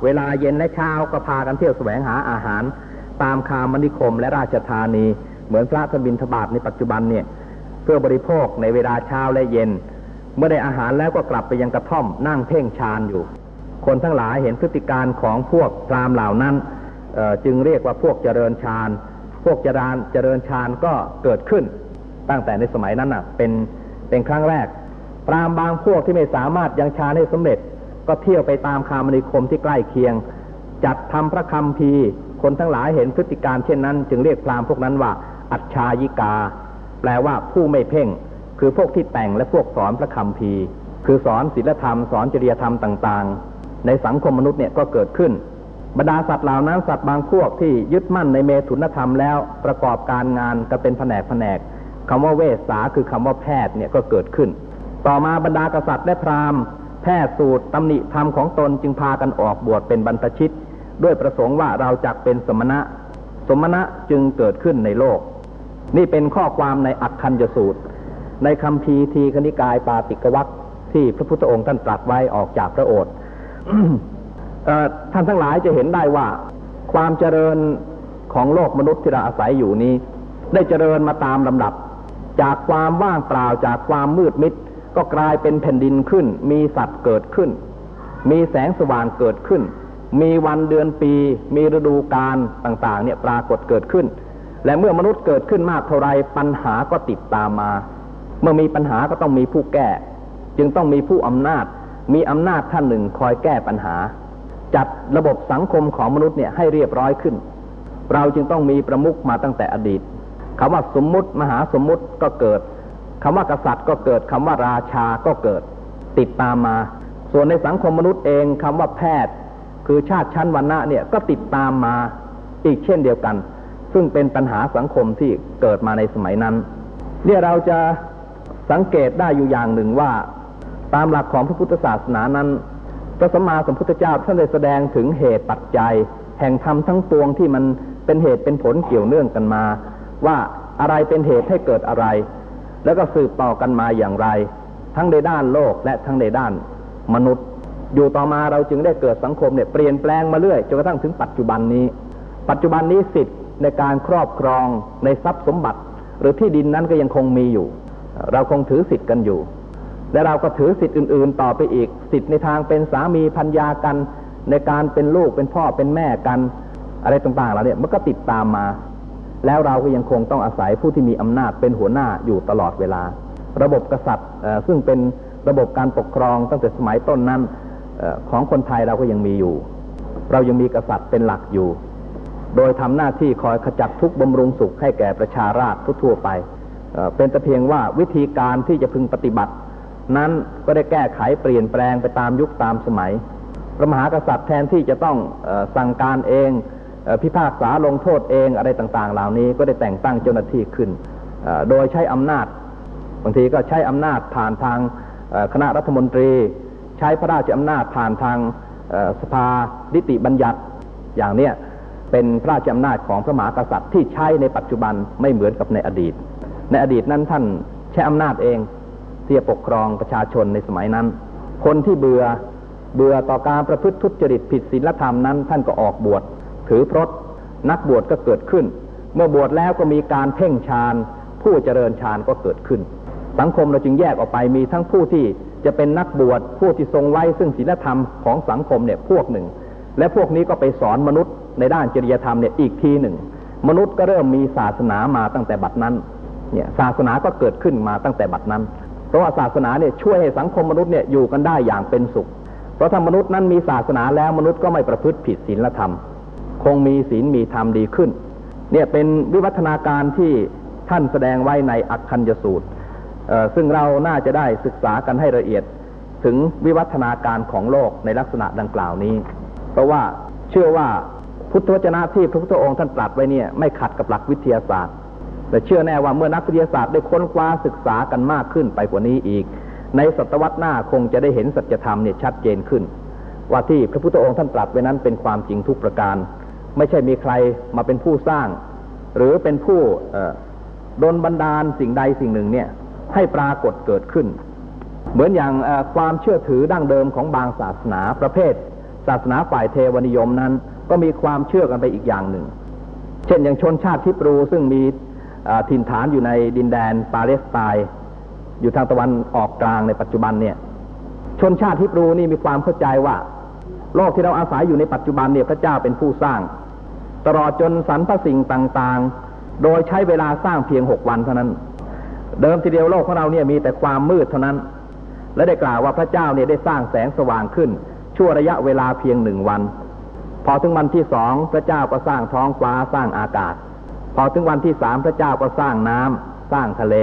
เวลาเย็นและเช้าก็พากันเที่ยวแสวงหาอาหารตามคามนิคมและราชธานีเหมือนพระท่านบิณฑบาตในปัจจุบันเนี่ยเพื่อบริโภคในเวลาเช้าและเย็นเมื่อได้อาหารแล้วก็กลับไปยังกระท่อมนั่งเพ่งฌานอยู่คนทั้งหลายเห็นพฤติการของพวกพราหมณ์เหล่านั้นจึงเรียกว่าพวกเจริญฌานพวกเจริญฌานก็เกิดขึ้นตั้งแต่ในสมัยนั้นเป็นครั้งแรกพราหมณ์บางพวกที่ไม่สามารถยังฌานให้สำเร็จก็เที่ยวไปตามคามนิคมที่ใกล้เคียงจัดทำพระคัมภีร์คนทั้งหลายเห็นพฤติการเช่นนั้นจึงเรียกพราหมณ์พวกนั้นว่าอัจฉายิกาแปลว่าผู้ไม่เพ่งคือพวกที่แต่งและพวกสอนพระคัมภีร์คือสอนศีลธรรมสอนจริยธรรมต่างๆในสังคมมนุษย์เนี่ยก็เกิดขึ้นบรรดาสัตว์เหล่านั้นสัตว์บางพวกที่ยึดมั่นในเมถุนธรรมแล้วประกอบการงานก็เป็นแผนกคำว่าเวสสาคือคำว่าแพทย์เนี่ยก็เกิดขึ้นต่อมาบรรดากษัตริย์และพราหมณ์แพทย์สูตรตำหนิธรรมของตนจึงพากันออกบวชเป็นบรรพชิตด้วยประสงค์ว่าเราจักเป็นสมณะจึงเกิดขึ้นในโลกนี่เป็นข้อความในอักขัญญสูตรในคัมภีร์ทีฆนิกายปาติกวรรคที่พระพุทธองค์ท่านตรัสไว้ออกจากพระโอษฐ์ ท่านทั้งหลายจะเห็นได้ว่าความเจริญของโลกมนุษย์ที่เราอาศัยอยู่นี้ได้เจริญมาตามลำดับจากความว่างเปล่าจากความมืดมิดก็กลายเป็นแผ่นดินขึ้นมีสัตว์เกิดขึ้นมีแสงสว่างเกิดขึ้นมีวันเดือนปีมีฤดูกาลต่างๆเนี่ยปรากฏเกิดขึ้นและเมื่อมนุษย์เกิดขึ้นมากเท่าไรปัญหาก็ติดตามมาเมื่อมีปัญหาก็ต้องมีผู้แก้จึงต้องมีผู้อำนาจมีอำนาจท่านหนึ่งคอยแก้ปัญหาจัดระบบสังคมของมนุษย์เนี่ยให้เรียบร้อยขึ้นเราจึงต้องมีประมุขมาตั้งแต่อดีตคำว่าสมมุติมหาสมมุติก็เกิดคำว่ากษัตริย์ก็เกิดคำว่าราชาก็เกิดติดตามมาส่วนในสังคมมนุษย์เองคำว่าแพทย์คือชาติชั้นวรรณะเนี่ยก็ติดตามมาอีกเช่นเดียวกันซึ่งเป็นปัญหาสังคมที่เกิดมาในสมัยนั้นเนี่ยเราจะสังเกตได้อยู่อย่างหนึ่งว่าตามหลักของพระพุทธศาสนานั้นพระสัมมาสัมพุทธเจ้าท่านได้แสดงถึงเหตุปัจจัยแห่งธรรมทั้งปวงที่มันเป็นเหตุเป็นผลเกี่ยวเนื่องกันมาว่าอะไรเป็นเหตุให้เกิดอะไรแล้วก็สืบต่อกันมาอย่างไรทั้งในด้านโลกและทั้งในด้านมนุษย์อยู่ต่อมาเราจึงได้เกิดสังคมเนี่ยเปลี่ยนแปลงมาเรื่อยจนกระทั่งถึงปัจจุบันนี้สิทธิ์ในการครอบครองในทรัพย์สมบัติหรือที่ดินนั้นก็ยังคงมีอยู่เราคงถือสิทธิ์กันอยู่และเราก็ถือสิทธิ์อื่นๆต่อไปอีกสิทธิ์ในทางเป็นสามีภรรยากันในการเป็นลูกเป็นพ่อเป็นแม่กันอะไรต่างๆเราเนี่ยมันก็ติดตามมาแล้วเราก็ยังคงต้องอาศัยผู้ที่มีอำนาจเป็นหัวหน้าอยู่ตลอดเวลาระบบกษัตริย์ซึ่งเป็นระบบการปกครองตั้งแต่สมัยต้นนั้นของคนไทยเราก็ยังมีอยู่เรายังมีกษัตริย์เป็นหลักอยู่โดยทำหน้าที่คอยขจัดทุกข์บำรุงสุขให้แก่ประชาราษฎร์ทั่วไปเป็นแต่เพียงว่าวิธีการที่จะพึงปฏิบัตินั้นก็ได้แก้ไขเปลี่ยนแปลงไปตามยุคตามสมัยพระมหากษัตริย์แทนที่จะต้องสั่งการเองพิพากษาลงโทษเองอะไรต่างๆเหล่านี้ก็ได้แต่งตั้งเจ้าหน้าที่ขึ้นโดยใช้อำนาจบางทีก็ใช้อำนาจผ่านทางคณะรัฐมนตรีใช้พระราชอำนาจผ่านทางสภานิติบัญญัติอย่างเนี้ยเป็นพระราชอำนาจของพระมหากษัตริย์ที่ใช้ในปัจจุบันไม่เหมือนกับในอดีตนั้นท่านใช้อำนาจเองที่จะปกครองประชาชนในสมัยนั้นคนที่เบื่อต่อการประพฤติทุจริตผิดศีลธรรมนั้นท่านก็ออกบวชถือพรตนักบวชก็เกิดขึ้นเมื่อบวชแล้วก็มีการเพ่งฌานผู้เจริญฌานก็เกิดขึ้นสังคมเราจึงแยกออกไปมีทั้งผู้ที่จะเป็นนักบวชผู้ที่ทรงไว้ซึ่งศีลธรรมของสังคมเนี่ยพวกหนึ่งและพวกนี้ก็ไปสอนมนุษย์ในด้านจริยธรรมเนี่ยอีกทีหนึ่งมนุษย์ก็เริ่มมีศาสนามาตั้งแต่บัดนั้นเนี่ยศาสนาก็เกิดขึ้นมาตั้งแต่บัดนั้นเพราะว่าศาสนาเนี่ยช่วยให้สังคมมนุษย์เนี่ยอยู่กันได้อย่างเป็นสุขเพราะถ้ามนุษย์นั้นมีศาสนาแล้วมนุษย์ก็ไม่ประพฤติผิดศีลธรรมคงมีศีลมีธรรมดีขึ้นเนี่ยเป็นวิวัฒนาการที่ท่านแสดงไว้ในอักขัญญสูตรซึ่งเราน่าจะได้ศึกษากันให้ละเอียดถึงวิวัฒนาการของโลกในลักษณะดังกล่าวนี้เพราะว่าเชื่อว่าพุทธวจนะที่พระพุทธองค์ท่านตรัสไว้เนี่ยไม่ขัดกับหลักวิทยาศาสตร์แต่เชื่อแน่ว่าเมื่อนักวิทยาศาสตร์ได้ค้นคว้าศึกษากันมากขึ้นไปกว่านี้อีกในศตวรรษหน้าคงจะได้เห็นสัจธรรมเนี่ยชัดเจนขึ้นว่าที่พระพุทธองค์ท่านตรัสไว้นั้นเป็นความจริงทุกประการไม่ใช่มีใครมาเป็นผู้สร้างหรือเป็นผู้ดลบันดาลสิ่งใดสิ่งหนึ่งเนี่ยให้ปรากฏเกิดขึ้นเหมือนอย่างความเชื่อถือดั้งเดิมของบางศาสนาประเภท ศาสนาฝ่ายเทวนิยมนั้นก็มีความเชื่อกันไปอีกอย่างหนึ่งเช่นอย่างชนชาติฮิบรูซึ่งมีถิ่นฐานอยู่ในดินแดนปาเลสไตน์อยู่ทางตะวันออกกลางในปัจจุบันเนี่ยชนชาติฮิบรูนี่มีความเข้าใจว่าโลกที่เราอาศัยอยู่ในปัจจุบันเนี่ยพระเจ้าเป็นผู้สร้างตลอดจนสรรพสิ่งต่างๆโดยใช้เวลาสร้างเพียง6 วันเท่านั้นเดิมทีเดียวโลกของเราเนี่ยมีแต่ความมืดเท่านั้นและได้กล่าวว่าพระเจ้าเนี่ยได้สร้างแสงสว่างขึ้นชั่วระยะเวลาเพียง1 วันพอถึงวันที่2พระเจ้าก็สร้างท้องฟ้าสร้างอากาศพอถึงวันที่3พระเจ้าก็สร้างน้ำสร้างทะเล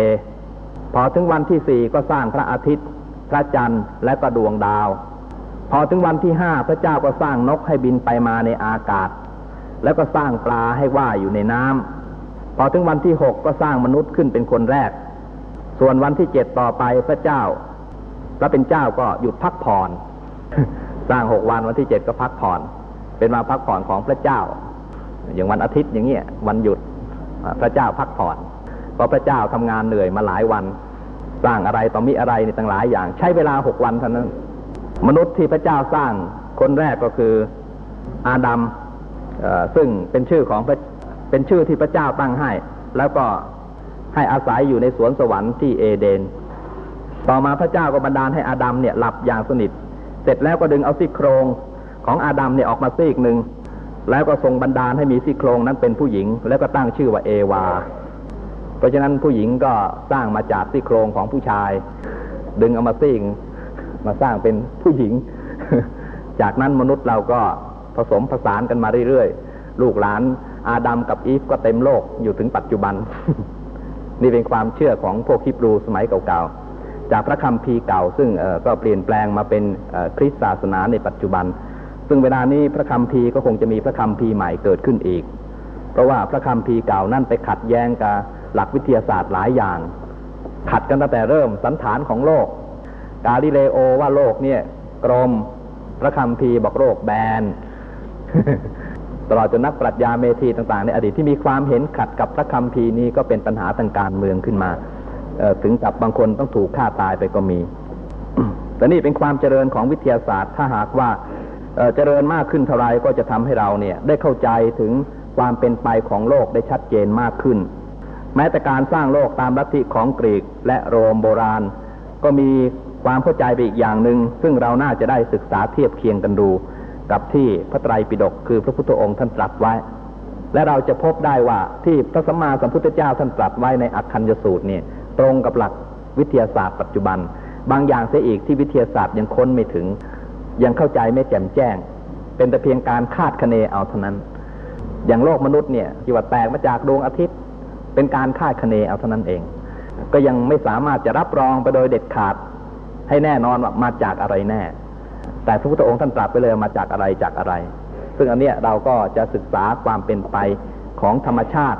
พอถึงวันที่4ก็สร้างพระอาทิตย์พระจันทร์และก็ดวงดาวพอถึงวันที่5พระเจ้าก็สร้างนกให้บินไปมาในอากาศแล้วก็สร้างปลาให้ว่ายอยู่ในน้ำพอถึงวันที่6ก็สร้างมนุษย์ขึ้นเป็นคนแรกส่วนวันที่7ต่อไปพระเจ้าพระเป็นเจ้าก็หยุดพักผ่อน สร้าง6 วันวันที่7ก็พักผ่อนเป็นวันพักผ่อนของพระเจ้าอย่างวันอาทิตย์อย่างเงี้ยวันหยุดพระเจ้าพักผ่อนเพราะพระเจ้าทำงานเหนื่อยมาหลายวันสร้างอะไรต่อมีอะไรในต่างหลายอย่างใช้เวลา6 วันเท่านั้นมนุษย์ที่พระเจ้าสร้างคนแรกก็คืออาดัมซึ่งเป็นชื่อที่พระเจ้าตั้งให้แล้วก็ให้อาศัยอยู่ในสวนสวรรค์ที่เอเดนต่อมาพระเจ้าก็บันดาลให้อาดัมเนี่ยหลับอย่างสนิทเสร็จแล้วก็ดึงเอาซี่โครงของอาดัมเนี่ยออกมาซีกหนึ่งแล้วก็ทรงบันดาลให้มีซี่โครงนั้นเป็นผู้หญิงแล้วก็ตั้งชื่อว่าเอวาเพราะฉะนั้นผู้หญิงก็สร้างมาจากซี่โครงของผู้ชายดึงเอามาซีกมาสร้างเป็นผู้หญิง จากนั้นมนุษย์เราก็ผสมผสานกันมาเรื่อยๆลูกหลานอาดัมกับอีฟก็เต็มโลกอยู่ถึงปัจจุบัน นี่เป็นความเชื่อของพวกฮิบรูสมัยเก่าๆจากพระคัมภีร์เก่าซึ่งก็เปลี่ยนแปลงมาเป็นคริสตศาสนาในปัจจุบันซึ่งเวลานี้พระคัมภีร์ก็คงจะมีพระคัมภีร์ใหม่เกิดขึ้นอีกเพราะว่าพระคัมภีร์เก่านั่นไปขัดแย้งกับหลักวิทยาศาสตร์หลายอย่างขัดกันตั้งแต่เริ่มสันฐานของโลกกาลิเลโอว่าโลกเนี่ยกลมพระคัมภีร์บอกโลกแบน ตลอดจนนักปรัชญาเมธีต่างๆในอดีตที่มีความเห็นขัดกับพระคัมภีร์นี้ก็เป็นปัญหาทางการเมืองขึ้นมาถึงกับบางคนต้องถูกฆ่าตายไปก็มี แต่นี่เป็นความเจริญของวิทยาศาสตร์ถ้าหากว่าเจริญมากขึ้นเท่าไรก็จะทำให้เราเนี่ยได้เข้าใจถึงความเป็นไปของโลกได้ชัดเจนมากขึ้นแม้แต่การสร้างโลกตามลัทธิของกรีกและโรมโบราณก็มีความเข้าใจไปอีกอย่างหนึ่งซึ่งเราน่าจะได้ศึกษาเทียบเคียงกันดูกับที่พระไตรปิฎกคือพระพุทธองค์ท่านตรัสไว้และเราจะพบได้ว่าที่พระสัมมาสัมพุทธเจ้าท่านตรัสไว้ในอักขัญญสูตรเนี่ยตรงกับหลักวิทยาศาสตร์ปัจจุบันบางอย่างเสียอีกที่วิทยาศาสตร์ยังค้นไม่ถึงยังเข้าใจไม่แจ่มแจ้งเป็นแต่เพียงการคาดคะเนเอาเท่านั้นอย่างโลกมนุษย์เนี่ยที่ว่าแตกมาจากดวงอาทิตย์เป็นการคาดคะเนเอาเท่านั้นเองก็ยังไม่สามารถจะรับรองไปโดยเด็ดขาดให้แน่นอนว่ามาจากอะไรแน่แต่พระพุทธองค์ท่านตรัสไปเลยมาจากอะไรจากอะไรซึ่งอันเนี้ยเราก็จะศึกษาความเป็นไปของธรรมชาติ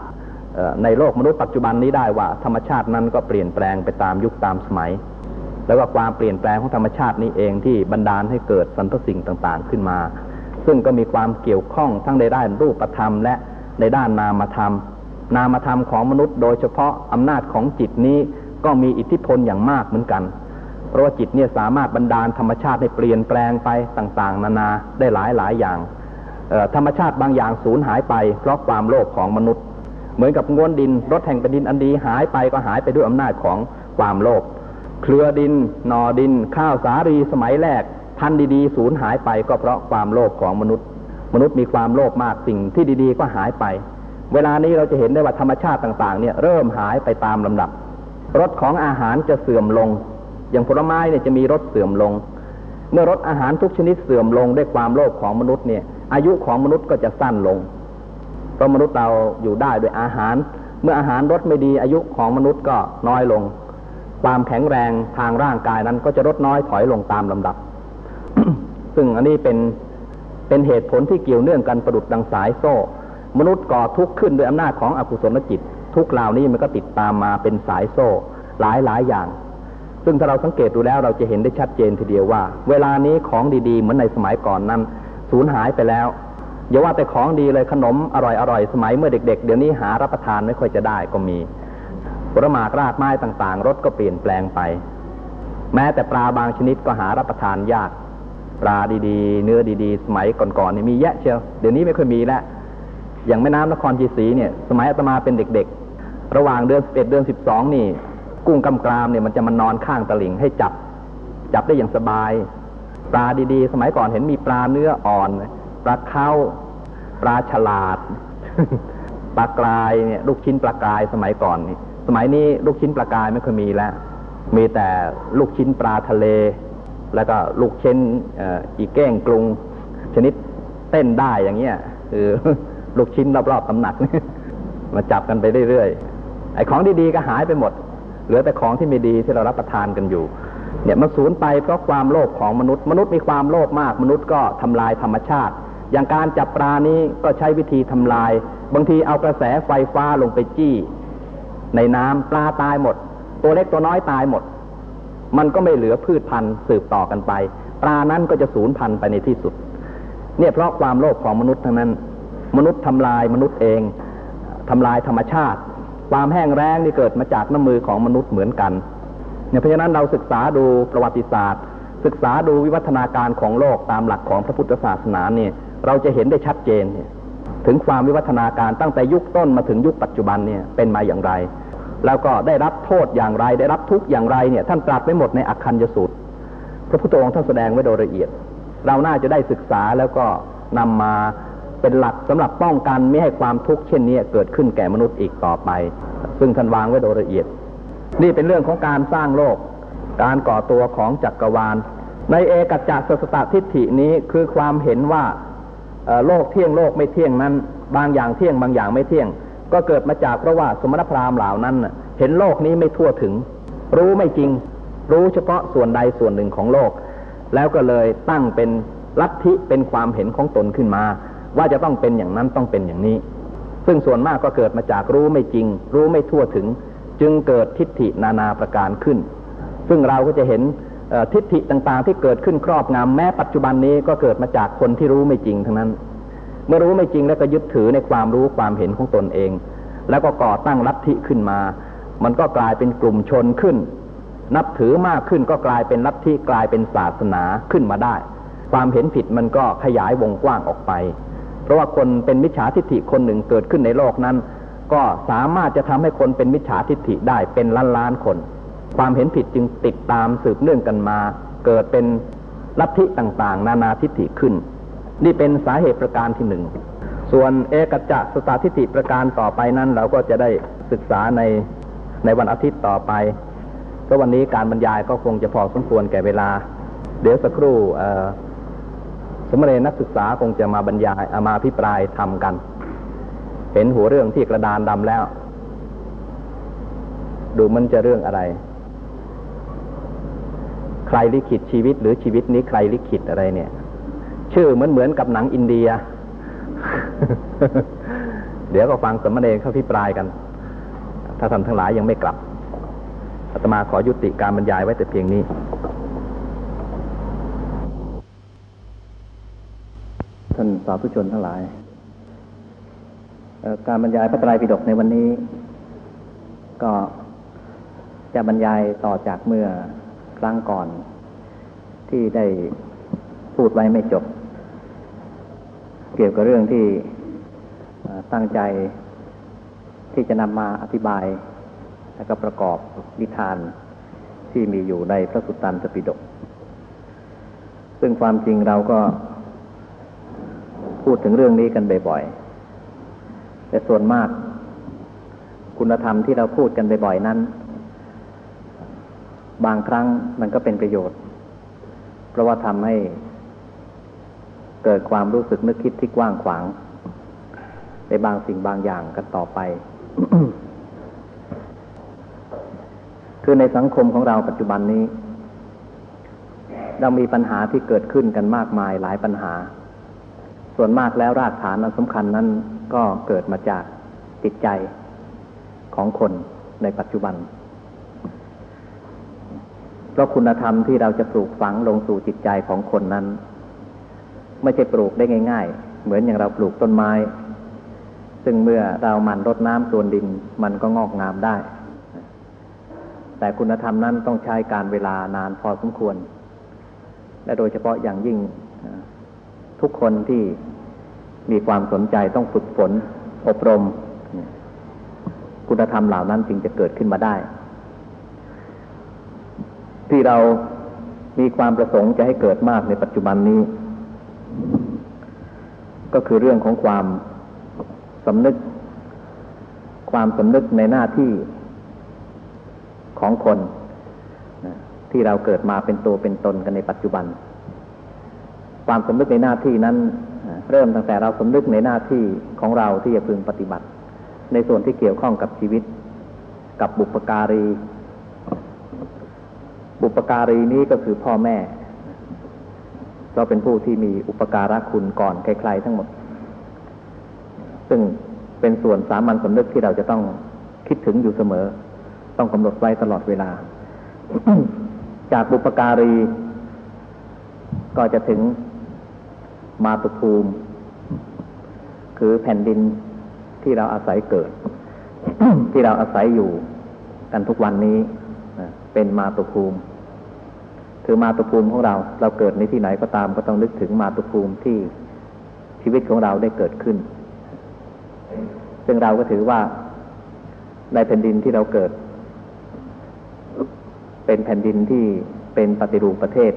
ในโลกมนุษย์ปัจจุบันนี้ได้ว่าธรรมชาตินั้นก็เปลี่ยนแปลงไปตามยุคตามสมัยแล้วก็ความเปลี่ยนแปลงของธรรมชาตินี้เองที่บันดาลให้เกิดสรรพสิ่งต่างๆขึ้นมาซึ่งก็มีความเกี่ยวข้องทั้งในด้านรูปธรรมและในด้านนามธรรมนามธรรมของมนุษย์โดยเฉพาะอำนาจของจิตนี้ก็มีอิทธิพลอย่างมากเหมือนกันเพราะว่าจิตเนี่ยสามารถบันดาลธรรมชาติให้เปลี่ยนแปลงไปต่างๆนานาได้หลายอย่างธรรมชาติบางอย่างสูญหายไปเพราะความโลภของมนุษย์เหมือนกับง้วนดินรถแห่งแผ่นดินอันดีหายไปก็หายไปด้วยอำนาจของความโลภเครือดินหน่อดินข้าวสาลีสมัยแรกพันธุ์ดีๆสูญหายไปก็เพราะความโลภของมนุษย์มีความโลภมากสิ่งที่ดีๆก็หายไปเวลานี้เราจะเห็นได้ว่าธรรมชาติต่างๆเนี่ยเริ่มหายไปตามลำดับรสของอาหารจะเสื่อมลงอย่างผลไม้เนี่ยจะมีรสเสื่อมลงเมื่อรสอาหารทุกชนิดเสื่อมลงด้วยความโลภของมนุษย์เนี่ยอายุของมนุษย์ก็จะสั้นลงเพราะมนุษย์เราอยู่ได้ด้วยอาหารเมื่ออาหารรสไม่ดีอายุของมนุษย์ก็น้อยลงความแข็งแรงทางร่างกายนั้นก็จะลดน้อยถอยลงตามลำดับ ซึ่งอันนี้เป็นเหตุผลที่เกี่ยวเนื่องกันประดุจดังสายโซ่มนุษย์ก่อทุกข์ขึ้นด้วยอำนาจของอกุศลจิตทุกเหล่านี้มันก็ติดตามมาเป็นสายโซ่หลายอย่างซึ่งถ้าเราสังเกตดูแล้วเราจะเห็นได้ชัดเจนทีเดียวว่าเวลานี้ของดีๆเหมือนในสมัยก่อนนั้นสูญหายไปแล้วอย่าว่าแต่ของดีเลยขนมอร่อยๆสมัยเมื่อเด็กๆเดี๋ยวนี้หารับประทานไม่ค่อยจะได้ก็มีผลไม้รากไม้ต่างๆรสก็เปลี่ยนแปลงไปแม้แต่ปลาบางชนิดก็หารับประทานยาก ปลาดีๆเนื้อดีๆสมัยก่อนๆนี่มีแยะเชียวเดี๋ยวนี้ไม่ค่อยมีแล้วอย่างแม่น้ำนครชัยศรีเนี่ยสมัยอาตมาเป็นเด็กๆระหว่างเดือน11เดือน12นี่กุ้งกำกรามเนี่ยมันจะมานอนข้างตลิ่งให้จับได้อย่างสบายปลาดีๆสมัยก่อนเห็นมีปลาเนื้ออ่อนปลาเค้าปลาฉลาด ปลากรายเนี่ยลูกชิ้นปลากรายสมัยก่อนนี่สมัยนี้ลูกชิ้นปลากรายไม่ค่อยมีแล้วมีแต่ลูกชิ้นปลาทะเลแล้วก็ลูกชิ้นอีเก้งกรุงชนิดเต้นได้อย่างเงี้ยคือลูกชิ้นรอบๆตำหนัก มาจับกันไปเรื่อยๆไอ้ของดีๆก็หายไปหมดเหลือแต่ของที่ไม่ดีที่เรารับประทานกันอยู่เนี่ยมันสูญไปเพราะความโลภของมนุษย์มีความโลภมากมนุษย์ก็ทำลายธรรมชาติอย่างการจับปลานี้ก็ใช้วิธีทำลายบางทีเอากระแสไฟฟ้าลงไปจี้ในน้ำปลาตายหมดตัวเล็กตัวน้อยตายหมดมันก็ไม่เหลือพืชพันธุ์สืบต่อกันไปปลานั้นก็จะสูญพันธุ์ไปในที่สุดเนี่ยเพราะความโลภของมนุษย์ทั้งนั้นมนุษย์ทำลายมนุษย์เองทำลายธรรมชาติความแห้งแล้งนี่เกิดมาจากน้ำมือของมนุษย์เหมือนกันเนี่ยเพราะฉะนั้นเราศึกษาดูประวัติศาสตร์ศึกษาดูวิวัฒนาการของโลกตามหลักของพระพุทธศาสนาเนี่ยเราจะเห็นได้ชัดเจนถึงความวิวัฒนาการตั้งแต่ยุคต้นมาถึงยุคปัจจุบันเนี่ยเป็นมาอย่างไรแล้วก็ได้รับโทษอย่างไรได้รับทุกข์อย่างไรเนี่ยท่านตรัสไว้หมดในอักขัญญสูตรพระพุทธองค์ท่านแสดงไว้โดยละเอียดเราน่าจะได้ศึกษาแล้วก็นำมาเป็นหลักสำหรับป้องกันไม่ให้ความทุกข์เช่นนี้เกิดขึ้นแก่มนุษย์อีกต่อไปซึ่งท่านวางไว้โดยละเอียดนี่เป็นเรื่องของการสร้างโลกการก่อตัวของจักรวาลในเอกัจจสัสสตทิฏฐินี้คือความเห็นว่าโลกเที่ยงโลกไม่เที่ยงนั้นบางอย่างเที่ยงบางอย่างไม่เที่ยงก็เกิดมาจากเพราะว่าสมณพราหมณ์เหล่านั้นเห็นโลกนี้ไม่ทั่วถึงรู้ไม่จริงรู้เฉพาะส่วนใดส่วนหนึ่งของโลกแล้วก็เลยตั้งเป็นลัทธิเป็นความเห็นของตนขึ้นมาว่าจะต้องเป็นอย่างนั้นต้องเป็นอย่างนี้ซึ่งส่วนมากก็เกิดมาจากรู้ไม่จริงรู้ไม่ทั่วถึงจึงเกิดทิฏฐินานาประการขึ้นซึ่งเราก็จะเห็นทิฏฐิต่างๆที่เกิดขึ้นครอบงำแม้ปัจจุบันนี้ก็เกิดมาจากคนที่รู้ไม่จริงทั้งนั้นเมื่อรู้ไม่จริงแล้วก็ยึดถือในความรู้ความเห็นของตนเองแล้วก็ก่อตั้งลัทธิขึ้นมามันก็กลายเป็นกลุ่มชนขึ้นนับถือมากขึ้นก็กลายเป็นลัทธิกลายเป็นศาสนาขึ้นมาได้ความเห็นผิดมันก็ขยายวงกว้างออกไปเพราะว่าคนเป็นมิจฉาทิฏฐิคนหนึ่งเกิดขึ้นในโลกนั้นก็สามารถจะทำให้คนเป็นมิจฉาทิฏฐิได้เป็นล้านๆคนความเห็นผิดจึงติดตามสืบเนื่องกันมาเกิดเป็นลัทธิต่างๆนานาทิฏฐิขึ้นนี่เป็นสาเหตุประการที่หนึ่งส่วนเอกัจจสัสสทิฏฐิประการต่อไปนั้นเราก็จะได้ศึกษาในวันอาทิตย์ต่อไปก็วันนี้การบรรยายก็คงจะพอสมควรแก่เวลาเดี๋ยวสักครู่สมณเณรนักศึกษาคงจะมาบรรยายมาอภิปรายทำกันเห็นหัวเรื่องที่กระดานดำแล้วดูมันจะเรื่องอะไรใครลิขิตชีวิตหรือชีวิตนี้ใครลิขิตอะไรเนี่ยชื่อเหมือนกับหนังอินเดีย เดี๋ยวก็ฟังสมณเณรเขาอภิปรายกันถ้าท่านทั้งหลายยังไม่กลับอาตมาขอยุติการบรรยายไว้แต่เพียงนี้ท่านสาธุชนทั้งหลายการบรรยายพระไตรปิฎกในวันนี้ก็จะบรรยายต่อจากเมื่อครั้งก่อนที่ได้พูดไว้ไม่จบเกี่ยวกับเรื่องที่ตั้งใจที่จะนำมาอธิบายและก็ประกอบนิทานที่มีอยู่ในพระสุตตันตปิฎกซึ่งความจริงเราก็พูดถึงเรื่องนี้กันบ่อยๆแต่ส่วนมากคุณธรรมที่เราพูดกันบ่อยๆนั้นบางครั้งมันก็เป็นประโยชน์เพราะว่าทำให้เกิดความรู้สึกนึกคิดที่กว้างขวางในบางสิ่งบางอย่างกันต่อไป คือในสังคมของเราปัจจุบันนี้เรามีปัญหาที่เกิดขึ้นกันมากมายหลายปัญหาส่วนมากแล้วรากฐานอันสำคัญนั้นก็เกิดมาจากจิตใจของคนในปัจจุบันเพราะคุณธรรมที่เราจะปลูกฝังลงสู่จิตใจของคนนั้นไม่ใช่ปลูกได้ง่ายๆเหมือนอย่างเราปลูกต้นไม้ซึ่งเมื่อเราหมั่นรดน้ำพรวนดินมันก็งอกงามได้แต่คุณธรรมนั้นต้องใช้การเวลานานพอสมควร และโดยเฉพาะอย่างยิ่งทุกคนที่มีความสนใจต้องฝึกฝนอบรมคุณธรรมเหล่านั้นจึงจะเกิดขึ้นมาได้ที่เรามีความประสงค์จะให้เกิดมากในปัจจุบันนี้ก็คือเรื่องของความสำนึกในหน้าที่ของคนที่เราเกิดมาเป็นตัวเป็นตนกันในปัจจุบันความสำนึกในหน้าที่นั้นเริ่มตั้งแต่เราสำนึกในหน้าที่ของเราที่จะพึงปฏิบัติในส่วนที่เกี่ยวข้องกับชีวิตกับบุพการีนี้ก็คือพ่อแม่ก็เป็นผู้ที่มีอุปการะคุณก่อนใครๆทั้งหมดซึ่งเป็นส่วนสามัญสำนึกที่เราจะต้องคิดถึงอยู่เสมอต้องกำหนดไว้ตลอดเวลา จากบุพการีก็จะถึงมาตุภูมิคือแผ่นดินที่เราอาศัยเกิด ที่เราอาศัยอยู่กันทุกวันนี้เป็นมาตุภูมิคือมาตุภูมิของเราเกิดในที่ไหนก็ตามก็ต้องนึกถึงมาตุภูมิที่ชีวิตของเราได้เกิดขึ้นซึ่งเราก็ถือว่าในแผ่นดินที่เราเกิดเป็นแผ่นดินที่เป็นปฏิรูปประเทศ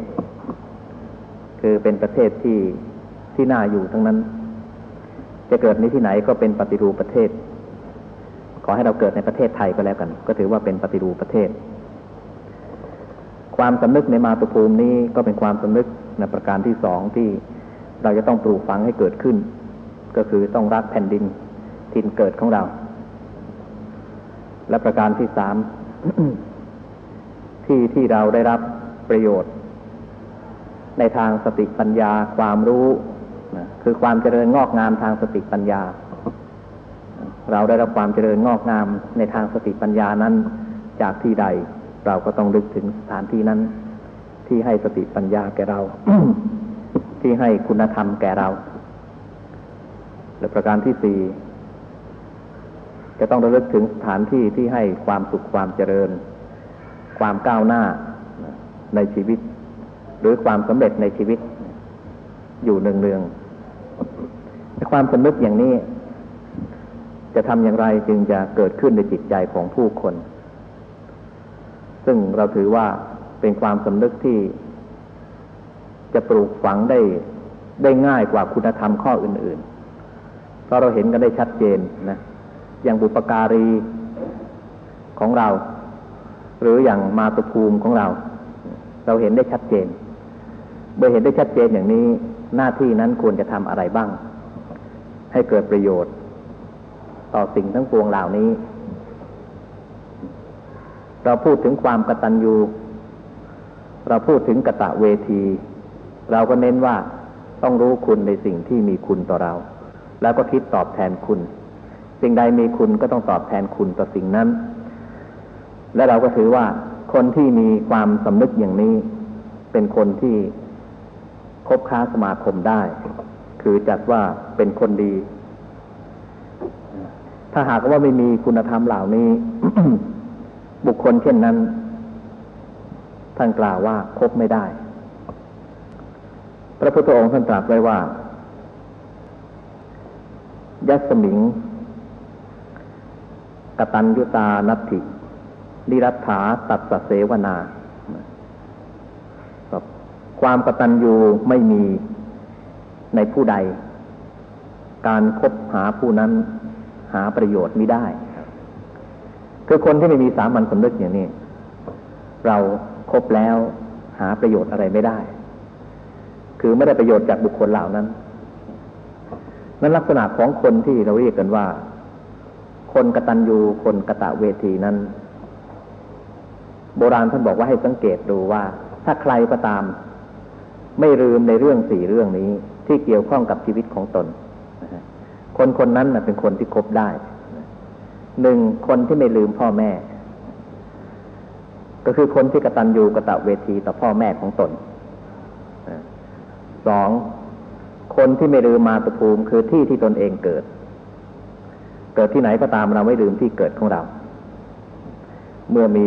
คือเป็นประเทศที่น่าอยู่ทั้งนั้นจะเกิดในที่ไหนก็เป็นปฏิรูปประเทศขอให้เราเกิดในประเทศไทยก็แล้วกันก็ถือว่าเป็นปฏิรูปประเทศความสำนึกในมาตุภูมินี้ก็เป็นความสำนึกในประการที่สองที่เราจะต้องปลูกฝังให้เกิดขึ้นก็คือต้องรักแผ่นดินถิ่นเกิดของเราและประการที่สาม ที่เราได้รับประโยชน์ในทางสติปัญญาความรู้คือความเจริญงอกงามทางสติปัญญาเราได้รับความเจริญงอกงามในทางสติปัญญานั้นจากที่ใดเราก็ต้องนึกถึงสถานที่นั้นที่ให้สติปัญญาแก่เรา ที่ให้คุณธรรมแก่เราและประการที่สี่จะต้องระลึกถึงสถานที่ที่ให้ความสุขความเจริญความก้าวหน้าในชีวิตหรือความสำเร็จในชีวิตอยู่เนืองๆความสำนึกอย่างนี้จะทำอย่างไรจึงจะเกิดขึ้นในจิตใจของผู้คนซึ่งเราถือว่าเป็นความสำนึกที่จะปลูกฝังได้ง่ายกว่าคุณธรรมข้ออื่นๆเพราะเราเห็นกันได้ชัดเจนนะอย่างบุพการีของเราหรืออย่างมาตุภูมิของเราเห็นได้ชัดเจนเมื่อเห็นได้ชัดเจนอย่างนี้หน้าที่นั้นควรจะทำอะไรบ้างให้เกิดประโยชน์ต่อสิ่งทั้งปวงเหล่านี้เราพูดถึงความกตัญญูเราพูดถึงกตเวทีเราก็เน้นว่าต้องรู้คุณในสิ่งที่มีคุณต่อเราแล้วก็คิดตอบแทนคุณสิ่งใดมีคุณก็ต้องตอบแทนคุณต่อสิ่งนั้นและเราก็ถือว่าคนที่มีความสำนึกอย่างนี้เป็นคนที่คบค้าสมาคมได้คือจัดว่าเป็นคนดี ถ้าหากว่าไม่มีคุณธรรมเหล่านี้ บุคคลเช่นนั้นท่านกล่าวว่าคบไม่ได้พระพุทธองค์ท่านตรัสไว้ว่ายัสมิงกตัญญูตานัตถินิรัตถาตัสสะเสวนาความกตัญญูไม่มีในผู้ใดการคบหาผู้นั้นหาประโยชน์มิได้คือคนที่ไม่มีสามัญสำนึกอย่างนี้เราคบแล้วหาประโยชน์อะไรไม่ได้คือไม่ได้ประโยชน์จากบุคคลเหล่านั้นนั้นลักษณะของคนที่เราเรียกกันว่าคนกตัญญูคนกตเวทีนั้นโบราณท่านบอกว่าให้สังเกตดูว่าถ้าใครก็ตามไม่ลืมในเรื่องสี่เรื่องนี้ที่เกี่ยวข้องกับชีวิตของตนคนนั้นเป็นคนที่คบได้หนึ่งคนที่ไม่ลืมพ่อแม่ก็คือคนที่กตัญญูกตเวทีต่อพ่อแม่ของตนสองคนที่ไม่ลืมมาตุภูมิคือที่ที่ตนเองเกิดที่ไหนก็ตามเราไม่ลืมที่เกิดของเราเมื่อมี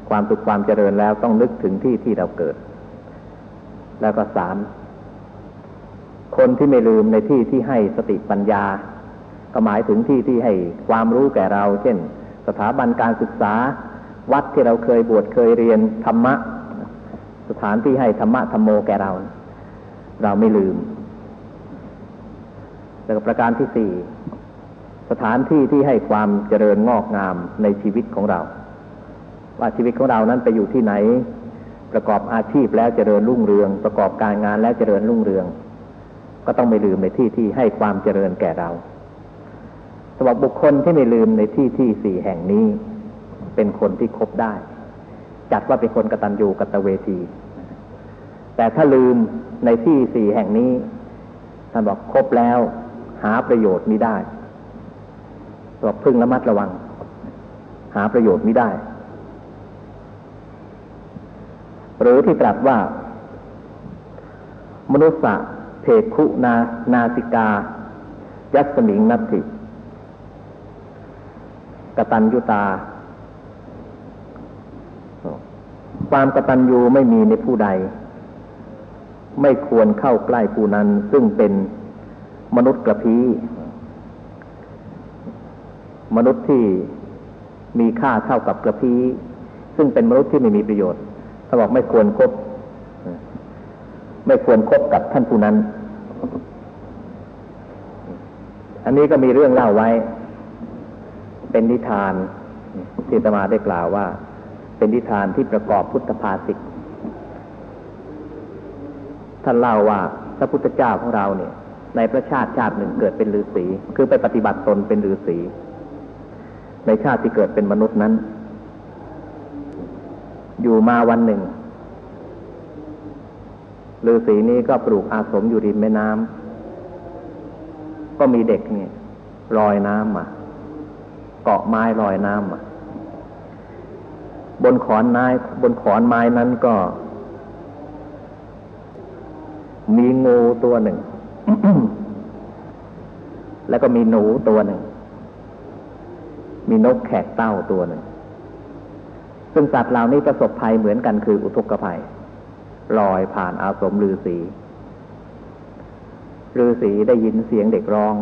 ความสุขความเจริญแล้วต้องนึกถึงที่ที่เราเกิด แล้วก็สามคนที่ไม่ลืมในที่ที่ให้สติปัญญาก็หมายถึงที่ที่ให้ความรู้แก่เราเช่นสถาบันการศึกษาวัดที่เราเคยบวชเคยเรียนธรรมะสถานที่ให้ธรรมะธรรมโมแก่เราไม่ลืมแล้วก็ประการที่สี่สถานที่ที่ให้ความเจริญงอกงามในชีวิตของเราว่าชีวิตของเรานั้นไปอยู่ที่ไหนประกอบอาชีพแล้วเจริญรุ่งเรืองประกอบการงานแล้วเจริญรุ่งเรืองก็ต้องไม่ลืมในที่ที่ให้ความเจริญแก่เราสำหรับบุคคลที่ไม่ลืมในที่ที่สี่แห่งนี้เป็นคนที่คบได้จัดว่าเป็นคนกตัญญูกตเวทีแต่ถ้าลืมในที่สี่แห่งนี้ท่านบอกคบแล้วหาประโยชน์มิได้บอกพึงระมัดระวังหาประโยชน์มิได้หรือที่ตรัสว่ามนุสสะเพคุนาสิกายัสมิงนัตถิกตัญญูตาความกตัญญูไม่มีในผู้ใดไม่ควรเข้าใกล้ผู้นั้นซึ่งเป็นมนุษย์กระพี้มนุษย์ที่มีค่าเท่ากับกระพี้ซึ่งเป็นมนุษย์ที่ไม่มีประโยชน์เขาบอกไม่ควรคบกับท่านผู้นั้นอันนี้ก็มีเรื่องเล่าไว้เป็นนิทานที่อาตมาได้กล่าวว่าเป็นนิทานที่ประกอบพุทธภาษิตท่านเล่าว่าพระพุทธเจ้าของเราเนี่ยในพระชาติหนึ่งเกิดเป็นฤาษีคือไปปฏิบัติตนเป็นฤาษีในชาติที่เกิดเป็นมนุษย์นั้นอยู่มาวันหนึ่งฤาษีนี้ก็ปลูกอาสมอยู่ริมแม่น้ำก็มีเด็กเนี่ยลอยน้ำมาเกาะไม้ลอยน้ำมาบนขอนไม้นั้นก็มีงูตัวหนึ่ง แล้วก็มีหนูตัวหนึ่งมีนกแขกเต้าตัวหนึ่งซึ่งสัตว์เหล่านี้ประสบภัยเหมือนกันคืออุทกภัยลอยผ่านอาสมฤาษีได้ยินเสียงเด็กร้อง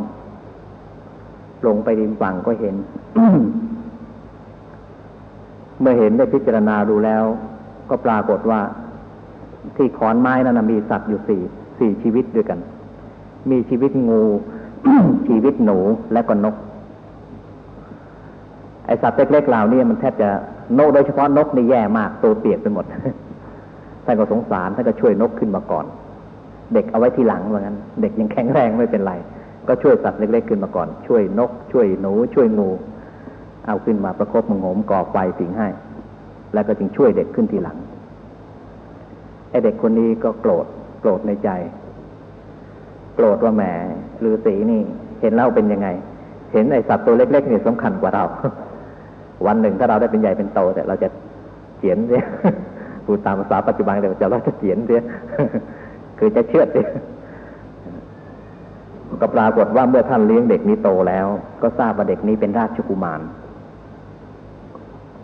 ลงไปริมฝั่งก็เห็น เมื่อเห็นได้พิจารณาดูแล้วก็ปรากฏว่าที่ขอนไม้นั้นมีสัตว์อยู่สี่ชีวิตด้วยกันมีชีวิตงู ชีวิตหนูและก็นกไอสัตว์เล็กๆเหล่านี้มันแทบจะนกโดยเฉพาะนกนี่แย่มากตัวเปียกไปหมด ท่านก็สงสารท่านก็ช่วยนกขึ้นมาก่อนเด็กเอาไว้ทีหลังว่างั้นเด็กยังแข็งแรงไม่เป็นไรก็ช่วยสัตว์เล็กๆขึ้นมาก่อนช่วยนกช่วยหนูช่วยงูเอาขึ้นมาประคบประหงมก่อไฟผิงให้แล้วก็จึงช่วยเด็กขึ้นทีหลังไอเด็กคนนี้ก็โกรธในใจโกรธว่าแหมฤาษีนี่เห็นเราเป็นยังไงเห็นไอสัตว์ตัวเล็กๆนี่สำคัญกว่าเรา วันหนึ่งถ้าเราได้เป็นใหญ่เป็นโตแต่เราจะเจียนเสีย พูดตามภาษาปัจจุบันเลยเราจะเจียนเสีย คือจะเชื่อดเสีย ก็ปรากฏว่าเมื่อท่านเลี้ยงเด็กนี้โตแล้วก็ทราบว่าเด็กนี้เป็นราชกุมาร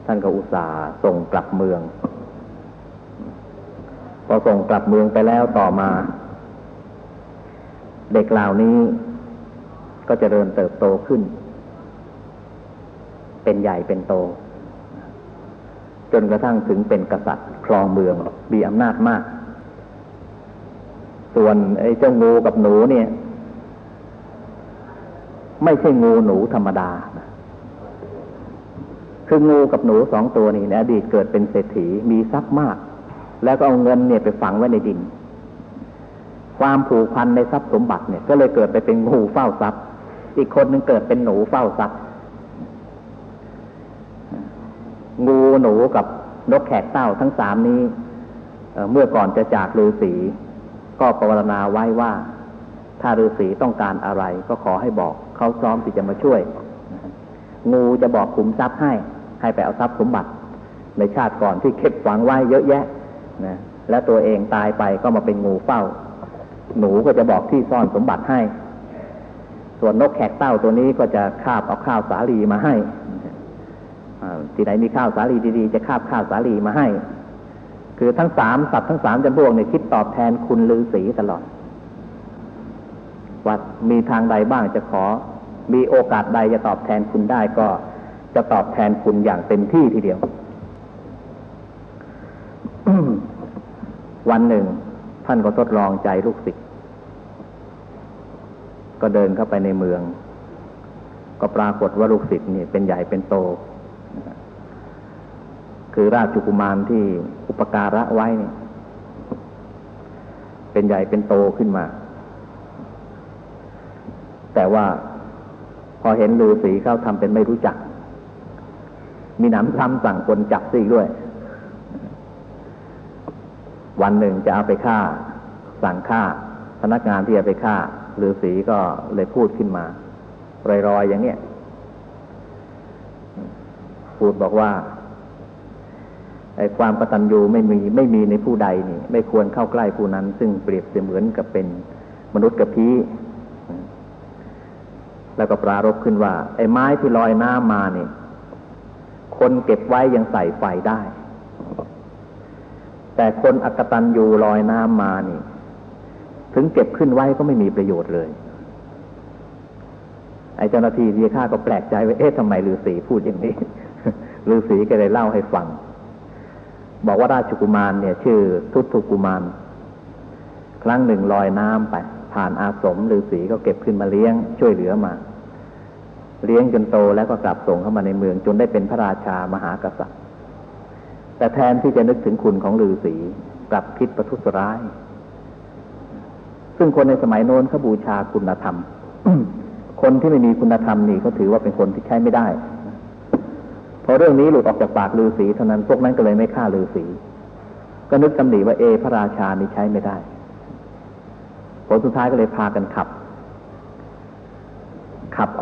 ท่านก็อุตส่าห์ส่งกลับเมืองพอส่งกลับเมืองไปแล้วต่อมาเด็กเหล่านี้ก็เจริญเติบโตขึ้นเป็นใหญ่เป็นโตจนกระทั่งถึงเป็นกษัตริย์ครองเมืองมีอำนาจมากส่วนไอ้เจ้างูกับหนูเนี่ยไม่ใช่งูหนูธรรมดาคืองูกับหนูสองตัวนี่ในอดีตเกิดเป็นเศรษฐีมีทรัพย์มากแล้วก็เอาเงินเนี่ยไปฝังไว้ในดินความผูกพันในทรัพย์สมบัติเนี่ยก็เลยเกิดไปเป็นงูเฝ้าทรัพย์อีกคนนึงเกิดเป็นหนูเฝ้าทรัพย์งูหนูกับนกแขกเต้าทั้งสามนี้เมื่อก่อนจะจากฤาษีก็ภาวนาไว้ว่าถ้าฤาษีต้องการอะไรก็ขอให้บอกเขาพร้อมที่จะมาช่วยงูจะบอกขุมทรัพย์ให้ไปเอาทรัพย์สมบัติในชาติก่อนที่เก็บฝังไว้เยอะแยะนะและตัวเองตายไปก็มาเป็นงูเฝ้าหนูก็จะบอกที่ซ่อนสมบัติให้ส่วนนกแขกเต้าตัวนี้ก็จะคาบเอาข้าวสาลีมาให้ที่ไหนมีข้าวสาลีดีๆจะคาบข้าวสาลีมาให้ คือทั้งสามสัตว์ทั้งสามจำพวกเนี่ยคิดตอบแทนคุณฤาษีตลอดว่ามีทางใดบ้างจะขอมีโอกาสใดจะตอบแทนคุณได้ก็จะตอบแทนคุณอย่างเต็มที่ทีเดียว วันหนึ่งท่านก็ทดลองใจลูกศิษย์ก็เดินเข้าไปในเมืองก็ปรากฏว่าลูกศิษย์นี่เป็นใหญ่เป็นโตคือราชกุมารที่อุปการะไว้นี่เป็นใหญ่เป็นโตขึ้นมาแต่ว่าพอเห็นฤาษีเขาทำเป็นไม่รู้จักมีหนำซ้ำสั่งคนจับซี่ด้วยวันหนึ่งจะเอาไปฆ่าสั่งฆ่าพนักงานที่จะไปฆ่าฤาษีก็เลยพูดขึ้นมาลอยๆอย่างเนี้ยพูดบอกว่าไอ้ความกตัญญูไม่มีในผู้ใดนี่ไม่ควรเข้าใกล้ผู้นั้นซึ่งเปรียบเสมือนกับเป็นมนุษย์กับผีแล้วก็ปรารภขึ้นว่าไอ้ไม้ที่ลอยน้ำมานี่คนเก็บไว้ยังใส่ไฟได้แต่คนอกตัญญูลอยน้ำมานี่ถึงเก็บขึ้นไว้ก็ไม่มีประโยชน์เลยไอ้เจ้าหน้าที่ที่ฆ่าก็แปลกใจว่าทำไมฤาษีพูดอย่างนี้ ฤาษีก็เลยเล่าให้ฟังบอกว่าราชกุมารเนี่ยชื่อทุตตุกุมารครั้งหนึ่งลอยน้ำไปผ่านอาสมฤาษีก็เก็บขึ้นมาเลี้ยงช่วยเหลือมาเลี้ยงจนโตแล้วก็กลับส่งเข้ามาในเมืองจนได้เป็นพระราชามหากษัตริย์แต่แทนที่จะนึกถึงคุณของฤาษีกลับคิดประทุษร้ายซึ่งคนในสมัยโน้นเขาบูชาคุณธรรม คนที่ไม่มีคุณธรรมนี่เขาถือว่าเป็นคนที่ใช้ไม่ได้พอเรื่องนี้หลุดออกจากปากฤาษีเท่านั้นพวกนั้นก็เลยไม่ฆ่าฤาษีก็นึกตำหนิว่าพระราชานี่ใช้ไม่ได้ผลสุดท้ายก็เลยพากันขับ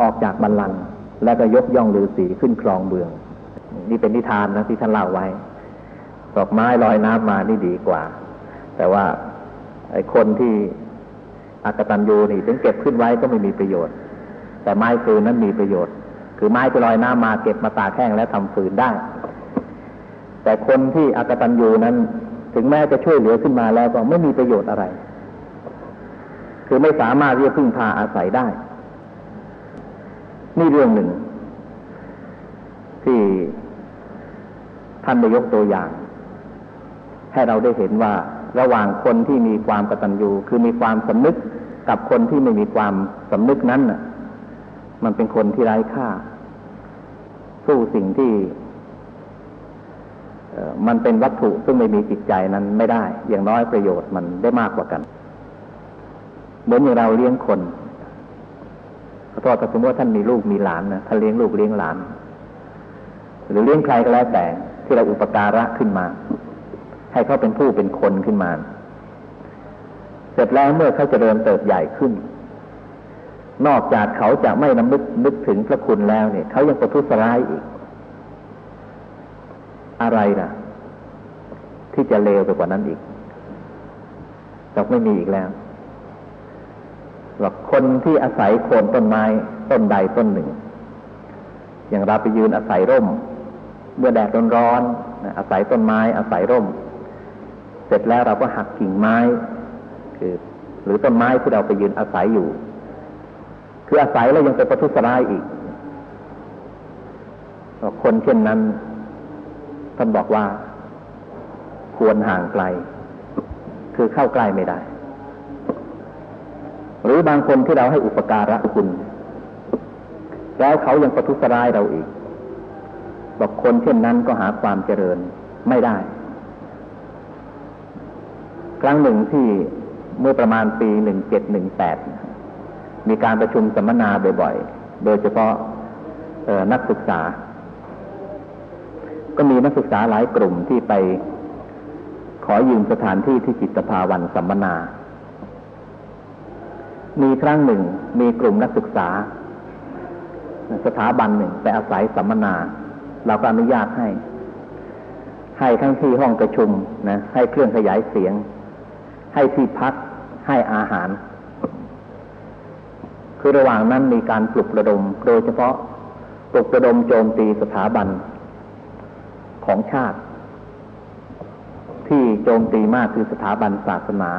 ออกจากบัลลังก์แล้วก็ยกย่องฤาษีขึ้นครองเมืองนี่เป็นนิทานนะที่ท่านเล่าไว้ดอกไม้ลอยน้ำมานี่ดีกว่าแต่ว่าไอ้คนที่อกตัญญูนี่ถึงเก็บขึ้นไว้ก็ไม่มีประโยชน์แต่ไม้ฟืนนั้นมีประโยชน์คือไม้ที่ลอยน้ำมาเก็บมาตากแห้งแล้วทำฟืนได้แต่คนที่อกตัญญูนั้นถึงแม้จะช่วยเหลือขึ้นมาแล้วก็ไม่มีประโยชน์อะไรคือไม่สามารถที่จะพึ่งพาอาศัยได้นี่เรื่องหนึ่งที่ท่านได้ยกตัวอย่างให้เราได้เห็นว่าระหว่างคนที่มีความกตัญญูคือมีความสำนึกกับคนที่ไม่มีความสำนึกนั้นน่ะมันเป็นคนที่ไร้ค่าสู้สิ่งที่มันเป็นวัตถุซึ่งไม่มีจิตใจนั้นไม่ได้อย่างน้อยประโยชน์มันได้มากกว่ากันเหมือนอย่างเราเลี้ยงคนขอโทษถ้าสมมติว่าท่านมีลูกมีหลานนะท่านเลี้ยงลูกเลี้ยงหลานหรือเลี้ยงใครก็แล้วแต่ที่เราอุปการะขึ้นมาให้เขาเป็นผู้เป็นคนขึ้นมาเสร็จแล้วเมื่อเขาเจริญเติบใหญ่ขึ้นนอกจากเขาจะไม่นึกถึงพระคุณแล้วเนี่ยเขายังประทุษร้ายอีกอะไรนะที่จะเลวไปกว่านั้นอีกเราไม่มีอีกแล้วว่าคนที่อาศัยโคนต้นไม้ต้นใดต้นหนึ่งอย่างเราไปยืนอาศัยร่มเมื่อแดดร้อนๆอาศัยต้นไม้อาศัยร่มเสร็จแล้วเราก็หักกิ่งไม้คือหรือต้นไม้ที่เราไปยืนอาศัยอยู่คืออาศัยแล้วยังเป็นประทุษร้ายอีกคนเช่นนั้นท่านบอกว่าควรห่างไกลคือเข้าใกล้ไม่ได้หรือบางคนที่เราให้อุปการะคุณแล้วเขายังประทุษร้ายเราอีกบอกคนเช่นนั้นก็หาความเจริญไม่ได้ครั้งหนึ่งที่เมื่อประมาณปี1718มีการประชุมสัมมนาบ่อยๆโดยเฉพาะนักศึกษาก็มีนักศึกษาหลายกลุ่มที่ไปขอยืมสถานที่ที่จิตภาวันสัมมนามีครั้งหนึ่งมีกลุ่มนักศึกษาสถาบันหนึ่งไปอาศัยสัมมนาเราก็อนุญาตให้ทั้งที่ห้องประชุมนะให้เครื่องขยายเสียงให้ที่พักให้อาหารคือระหว่างนั้นมีการปลุกระดมโดยเฉพาะปลุกระดมโจมตีสถาบันของชาติ ที่โจมตีมากคือสถาบันศาสนา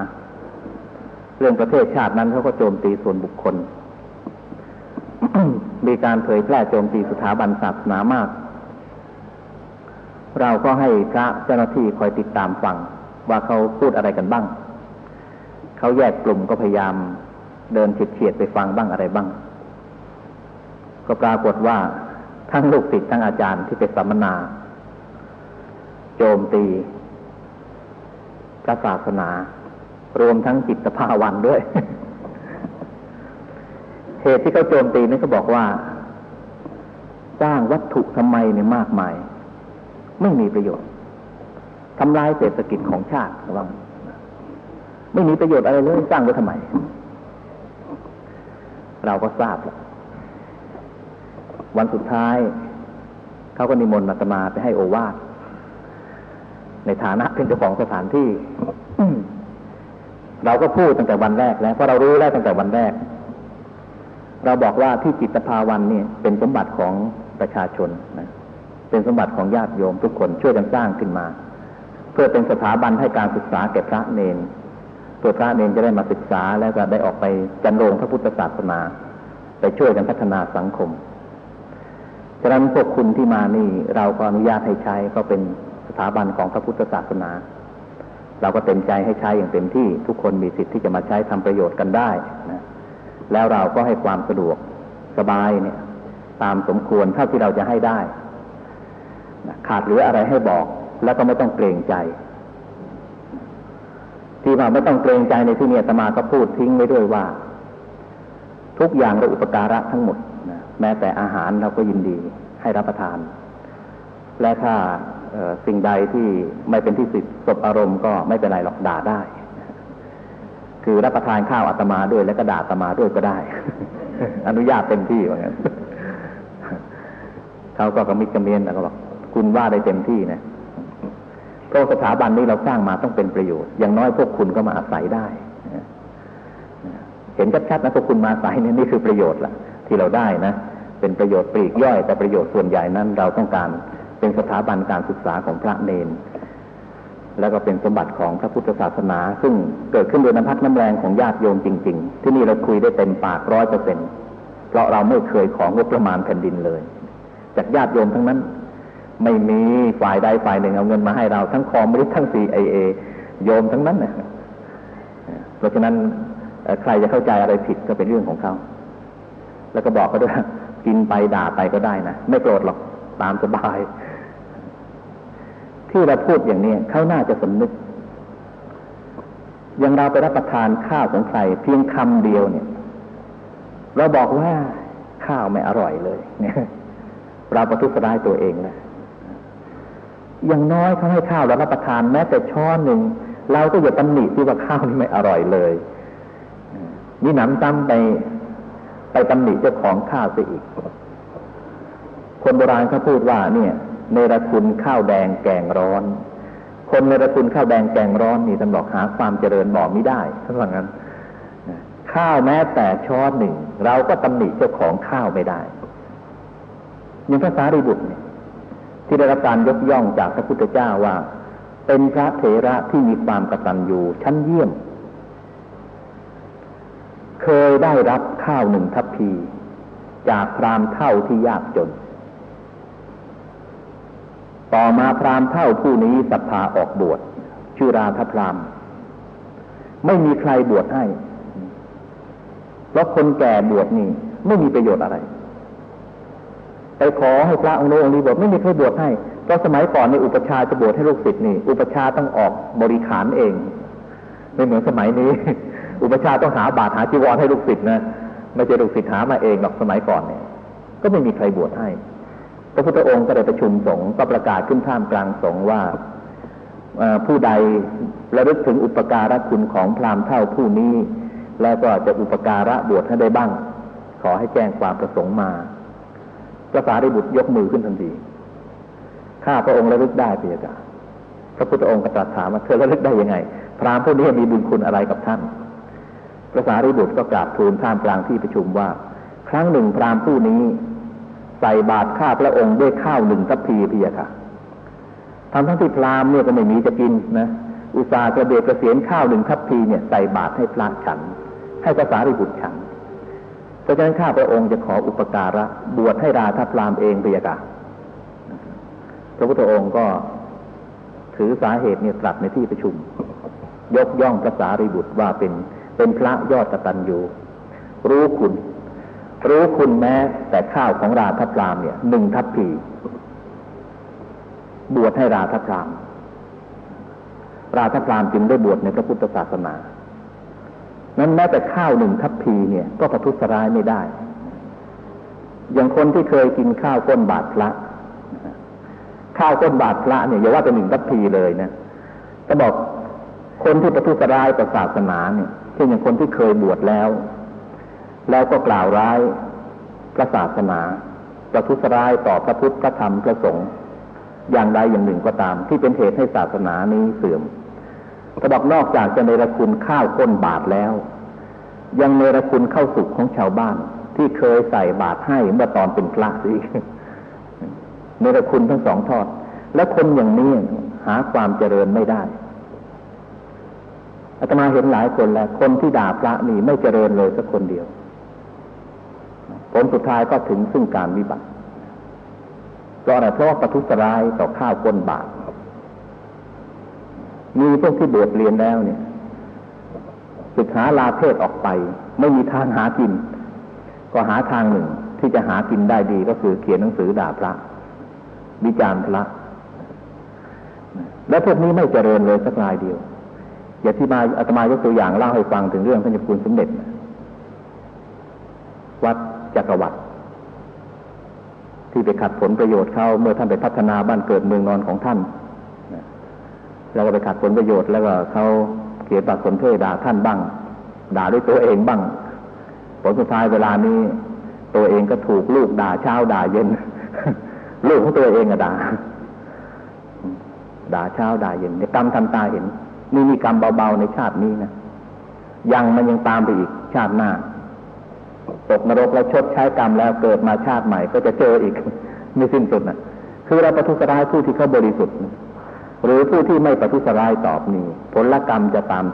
เรื่องประเทศชาตินั้นเขาก็โจมตีส่วนบุคคล มีการเผยแพร่โจมตีสถาบันศาสนามากเราก็ให้พระเจ้าหน้าที่คอยติดตามฟังว่าเขาพูดอะไรกันบ้างเขาแยกกลุ่มก็พยายามเดินเฉียดๆไปฟังบ้างอะไรบ้างก็ปรากฏว่าทั้งลูกศิษย์ทั้งอาจารย์ที่ไปสัมมนาโจมตีพระศาสนารวมทั้งจิตภาวันด้วย เหตุที่เขาโจมตีนี่ก็บอกว่าสร้างวัตถุทำไมเนี่ยมากมายไม่มีประโยชน์ทำลายเศรษฐกิจของชาติว่าไม่มีประโยชน์อะไรเลยสร้างไว้ทำไมเราก็ทราบแล้ววันสุดท้ายเขาก็นิมนต์อาตมาไปให้โอวาทในฐานะเป็นเจ้าของสถานที่ เราก็พูดตั้งแต่วันแรกแล้วเพราะเรารู้แล้วตั้งแต่วันแรกเราบอกว่าที่จิตภาวันเนี่ยเป็นสมบัติของประชาชนนะเป็นสมบัติของญาติโยมทุกคนช่วยกันสร้างขึ้นมาเพื่อเป็นสถาบันให้การศึกษาแก่พระเณรเพื่อพระเณรจะได้มาศึกษาแล้วก็ได้ออกไปจันโรงพระพุทธศาสนาไปช่วยกันพัฒนาสังคมฉะนั้นพวกคุณที่มานี่เราก็อนุญาตให้ใช้ก็เป็นสถาบันของพระพุทธศาสนาเราก็เต็มใจให้ใช้อย่างเต็มที่ทุกคนมีสิทธิ์ที่จะมาใช้ทำประโยชน์กันได้นะแล้วเราก็ให้ความสะดวกสบายเนี่ยตามสมควรเท่าที่เราจะให้ได้ขาดเหลืออะไรให้บอกแล้วก็ไม่ต้องเกรงใจที่ว่าไม่ต้องเกรงใจในที่นี้อาตมาก็พูดทิ้งไว้ด้วยว่าทุกอย่างเราอุปการะทั้งหมดนะแม้แต่อาหารเราก็ยินดีให้รับประทานและถ้าสิ่งใดที่ไม่เป็นที่สบอารมณ์ก็ไม่เป็นไรหรอกด่าได้คือรับประทานข้าวอาตมาด้วยแล้วก็ด่าอาตมาด้วยก็ได้ อนุญาตเต็มที่ว่างั้น เขาก็กระมิดกระเมียนแล้วก็บอกคุณว่าได้เต็มที่นะเพราะสถาบันนี้เราสร้างมาต้องเป็นประโยชน์อย่างน้อยพวกคุณก็มาอาศัยได้เห็นชัดๆนะพวกคุณมาอาศัยนี่คือประโยชน์ละที่เราได้นะเป็นประโยชน์ปลีกย่อยแต่ประโยชน์ส่วนใหญ่นั้นเราต้องการเป็นสถาบันการศึกษาของพระเณรแล้วก็เป็นสมบัติของพระพุทธศาสนาซึ่งเกิดขึ้นโดยน้ำพักน้ำแรงของญาติโยมจริงๆที่นี่เราคุยได้เต็มปาก 100% เพราะเราไม่เคยของงบประมาณแผ่นดินเลยจากญาติโยมทั้งนั้นไม่มีฝ่ายใดฝ่ายหนึ่งเอาเงินมาให้เราทั้งคอมมิชทั้ง CIA โยมทั้งนั้นนะเพราะฉะนั้นใครจะเข้าใจอะไรผิดก็เป็นเรื่องของเขาแล้วก็บอกเขาด้วยกินไปด่าไปก็ได้นะไม่โกรธหรอกตามสบายที่เราพูดอย่างนี้เขาน่าจะสำนึกอย่างเราไปรับประทานข้าวของใครเพียงคำเดียวเนี่ยเราบอกว่าข้าวไม่อร่อยเลยเนี่ยเราประทุษร้ายตัวเองนะอย่างน้อยเขาให้ข้าวเรารับประทานแม้แต่ช้อนหนึ่งเราก็อย่าตำหนิที่ว่าข้าวนี่ไม่อร่อยเลยนี่หนำซ้ำไปตำหนิเจ้าของข้าวซะอีกคนโบราณเขาพูดว่าเนี่ยเนรคุณข้าวแดงแกงร้อนคนเนรคุณข้าวแดงแกงร้อนนี่ท่านบอกหาความเจริญบอกไม่ได้ท่านว่างั้นข้าวแม้แต่ช้อนหนึ่งเราก็ตำหนิเจ้าของข้าวไม่ได้อย่างพระสารีบุตรเนี่ยที่ได้รับการยกย่องจากพระพุทธเจ้าว่าเป็นพระเถระที่มีความกตัญญูชั้นเยี่ยมเคยได้รับข้าว1 ทัพพีจากพราหมณ์เฒ่าที่ยากจนต่อมาพราหมณ์เฒ่าผู้นี้ศรัทธาออกบวชชื่อราธพราหมณ์ไม่มีใครบวชให้เพราะคนแก่บวชนี่ไม่มีประโยชน์อะไรไปขอให้พระองค์โน้นองค์นี้บวชไม่มีใครบวชให้เพราะสมัยก่อนในอุปชฌาย์จะบวชให้ลูกศิษย์นี่อุปชฌาย์ต้องออกบริขารเองไม่เหมือนสมัยนี้ อุปชฌาย์ต้องหาบาตรหาจีวรให้ลูกศิษย์นะไม่ใช่ลูกศิษย์หามาเองหรอกสมัยก่อนเนี่ยก็ไม่มีใครบวชให้พระพุทธองค์ก็ได้ประชุมสงฆ์ก็ประกาศขึ้นท่ามกลางสงฆ์ว่าผู้ใดระลึกถึงอุปการะคุณของพราหมณ์เฒ่าผู้นี้แล้วก็จะอุปการะบวชให้ได้บ้างขอให้แจ้งความประสงค์มาพระสารีบุตรยกมือขึ้นทันทีข้าพระองค์ระลึกได้พระยาค่ะพระพุทธองค์ก็ตรัสถามว่าเธอระลึกได้ยังไงพราหมณ์ผู้นี้มีบุญคุณอะไรกับท่านพระสารีบุตรก็กราบทูลท่ามกลางที่ประชุมว่าครั้งหนึ่งพราหมณ์ผู้นี้ใส่บาตรข้าพระองค์ด้วยข้าว1 ทัพพีพระยาค่ะทั้งที่พราหมณ์เนี่ยก็ไม่มีจะกินนะ อุตส่าห์กระเบียดกระเสียนข้าว1 ทัพพีเนี่ยใส่บาตรให้พระฉันให้พระสารีบุตรฉันเพราะฉะนั้นข้าพระองค์จะขออุปการะบวชให้ราธพราหมณ์เองพระยาค่ะพระพุทธองค์ก็ถือสาเหตุเนี่ยตรัสในที่ประชุมยกย่องพระสารีบุตรว่าเป็นพระยอดกตัญญูรู้คุณแม้แต่ข้าวของราธพราหมณ์เนี่ย1 ทัพพีบวชให้ราธพราหมณ์จึงได้บวชในพระพุทธศาสนานั้นแม้แต่ข้าว1 ทัพพีเนี่ยก็ประทุษร้ายไม่ได้อย่างคนที่เคยกินข้าวก้นบาตรพระข้าวก้นบาตรพระเนี่ยอย่าว่าแต่1 ทัพพีเลยนะก็บอกคนที่ประทุษร้ายต่อศาสนาเนี่ยเช่นอย่างคนที่เคยบวชแล้วก็กล่าวร้ายพระศาสนาประทุษร้ายต่อพระพุทธพระธรรมพระสงฆ์อย่างใดอย่างหนึ่งก็ตามที่เป็นเหตุให้ศาสนานี้เสื่อมก็บอกนอกจากจะเนรคุณข้าวก้นบาตรแล้วยังเนรคุณข้าวสุกของชาวบ้านที่เคยใส่บาตรให้เมื่อตอนเป็นพระอีกเนรคุณทั้ง2 ทอดและคนอย่างนี้หาความเจริญไม่ได้อาตมาเห็นหลายคนแล้วคนที่ด่าพระนี่ไม่เจริญเลยสักคนเดียวผลสุดท้ายก็ถึงซึ่งการวิบัติเพราะอะไรเพราะว่าประทุษร้ายต่อข้าวก้นบาตรมีพวกที่บวชเรียนแล้วเนี่ยศึกษาลาเพศออกไปไม่มีทางหากินก็หาทางหนึ่งที่จะหากินได้ดีก็คือเขียนหนังสือด่าพระวิจารณ์พระและพวกนี้ไม่เจริญเลยสักรายเดียวอย่างที่อาตมายกตัวอย่างเล่าให้ฟังถึงเรื่องท่านเจ้าคุณสมเด็จวัดจักรวรรดิที่ไปขัดผลประโยชน์เขาเมื่อท่านไปพัฒนาบ้านเกิดเมืองนอนของท่านแล้วก็ไปขัดผลประโยชน์แล้วก็เขาเขียนปากสนเทด่าท่านบ้างด่าด้วยตัวเองบ้างผลสุดท้ายเวลานี้ตัวเองก็ถูกลูกด่าเช้าด่าเย็น ลูกของตัวเองด่าเช้าด่าเย็นในกรรมทันตาเห็นนี่มีกรรมเบาๆในชาตินี้นะมันยังตามไปอีกชาติหน้าตกนรกแล้วชดใช้กรรมแล้วเกิดมาชาติใหม่ก็จะเจออีกไม่สิ้นสุดนะคือเราประทุษร้ายผู้ที่เขาบริสุทธิ์หรือผู้ที่ไม่ประทุษร้ายตอบนี้ผลกรรมจะตาม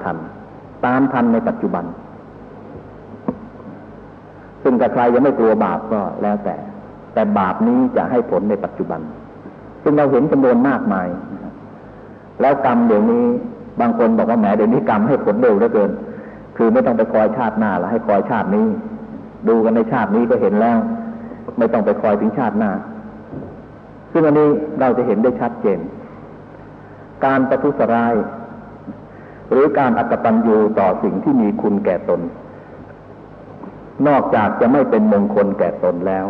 ทันในปัจจุบันซึ่งถ้าใครยังไม่กลัวบาปก็แล้วแต่บาปนี้จะให้ผลในปัจจุบันซึ่งเราเห็นจำนวนมากมายแล้วกรรมเดี๋ยวนี้บางคนบอกว่าแหมเดี๋ยวนี้กรรมให้ผลเร็วเหลือเกินคือไม่ต้องไปคอยชาติหน้าแล้วให้คอยชาตินี้ดูกันในชาตินี้ก็เห็นแล้วไม่ต้องไปคอยถึงชาติหน้าซึ่งอันนี้เราจะเห็นได้ชัดเจนการประทุษร้ายหรือการอกตัญญูต่อสิ่งที่มีคุณแก่ตนนอกจากจะไม่เป็นมงคลแก่ตนแล้ว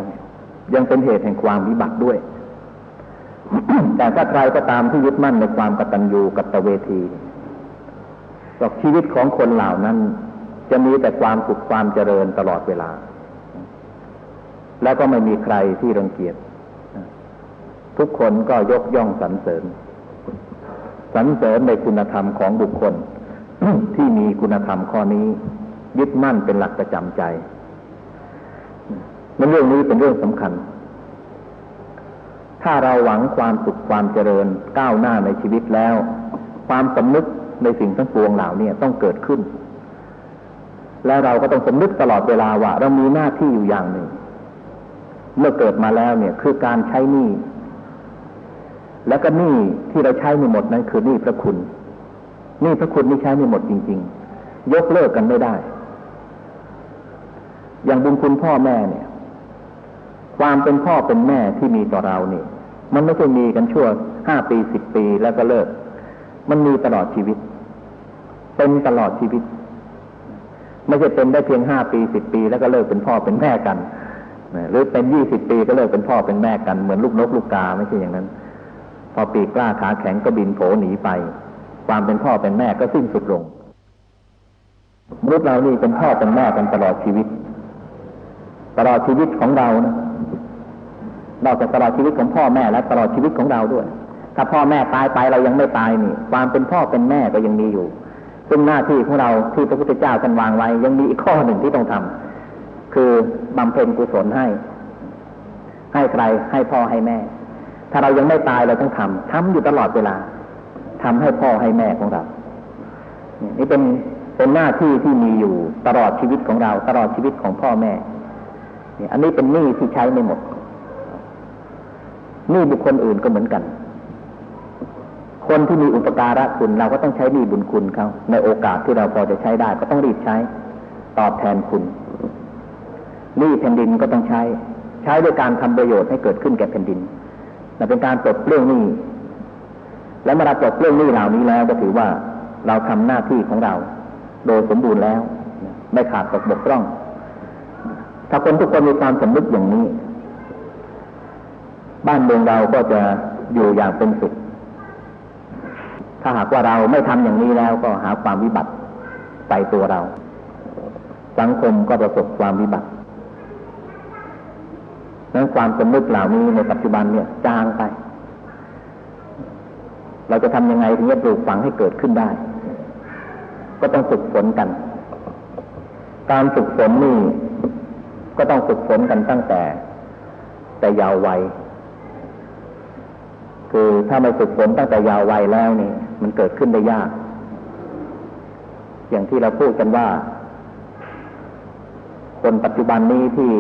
ยังเป็นเหตุแห่งความวิบัติด้วย แต่ถ้าใครก็ตามที่ยึดมั่นในความกตัญญูกตเวทีชีวิตของคนเหล่านั้นจะมีแต่ความสุขความเจริญตลอดเวลาและก็ไม่มีใครที่รังเกียจทุกคนก็ยกย่องสรรเสริญในคุณธรรมของบุคคล ที่มีคุณธรรมข้อนี้ยึดมั่นเป็นหลักประจำใจเรื่องนี้เป็นเรื่องสำคัญถ้าเราหวังความสุขความเจริญก้าวหน้าในชีวิตแล้วความสำนึกในสิ่งทั้งปวงเหล่านี้ต้องเกิดขึ้นและเราก็ต้องสำนึกตลอดเวลาว่าเรามีหน้าที่อยู่อย่างหนึ่งเมื่อเกิดมาแล้วเนี่ยคือการใช้หนี้แล้วก็หนี้ที่เราใช้ไม่หมดนั้นคือหนี้พระคุณนี่ใช้ไม่หมดจริงๆยกเลิกกันไม่ได้อย่างบุญคุณพ่อแม่เนี่ยความเป็นพ่อเป็นแม่ที่มีต่อเรานี่มันไม่ใช่มีกันชั่ว5 ปี10 ปีแล้วก็เลิกมันมีตลอดชีวิตเป็นตลอดชีวิตไม่ใช่เป็นได้เพียง5 ปี10 ปีแล้วก็เลิกเป็นพ่อเป็นแม่กันหรือเป็น20 ปีก็เลิกเป็นพ่อเป็นแม่กันเหมือนลูกนกลูกกาไม่ใช่อย่างนั้นพอปีกกล้าขาแข็งก็บินโผหนีไปความเป็นพ่อเป็นแม่ก็สิ้นสุดลงมนุษย์เรานี่เป็นพ่อเป็นแม่กันตลอดชีวิตของเรานะนอกจากตลอดชีวิตของพ่อแม่และตลอดชีวิตของเราด้วยถ้าพ่อแม่ตายไปเรายังไม่ตายนี่ความเป็นพ่อเป็นแม่ก็ยังมีอยู่ซึ่งหน้าที่ของเราที่พระพุทธเจ้าท่านวางไว้ยังมีอีกข้อหนึ่งที่ต้องทำคือบำเพ็ญกุศลให้ใครให้พ่อให้แม่ถ้าเรายังไม่ตายเราต้องทำอยู่ตลอดเวลาทำให้พ่อให้แม่ของเรา นี่เป็นหน้าที่ที่มีอยู่ตลอดชีวิตของเราตลอดชีวิตของพ่อแม่อันนี้เป็นหนี้ที่ใช้ไม่หมดหนี้บุคคลอื่นก็เหมือนกันคนที่มีอุปการะคุณเราก็ต้องใช้หนี้บุญคุณเขาในโอกาสที่เราพอจะใช้ได้ก็ต้องรีบใช้ตอบแทนคุณหนี้แผ่นดินก็ต้องใช้ด้วยการทำประโยชน์ให้เกิดขึ้นแก่แผ่นดินและเป็นการปลดเปลื้องหนี้และเมื่อเราปลดเปลื้องหนี้เหล่านี้แล้วก็ถือว่าเราทำหน้าที่ของเราโดยสมบูรณ์แล้วไม่ขาดตกบกพร่องถ้าคนทุกคนมีความสำนึกอย่างนี้บ้านเมืองเราก็จะอยู่อย่างเป็นสุขถ้าหากว่าเราไม่ทำอย่างนี้แล้วก็หาความวิบัติใส่ตัวเราสังคมก็ประสบความวิบัตินั้นความสำนึกเหล่านี้ในปัจจุบันเนี่ยจางไปเราจะทำยังไงถึงจะปลูกฝังให้เกิดขึ้นได้ก็ต้องฝึกฝนกันการฝึกฝนนี่ก็ต้องฝึกฝนกันตั้งแต่เยาว์วัยคือถ้าไม่ฝึกฝนตั้งแต่เยาว์วัยแล้วนี่มันเกิดขึ้นได้ยากอย่างที่เราพูดกันว่าคนปัจจุบันนี้ที่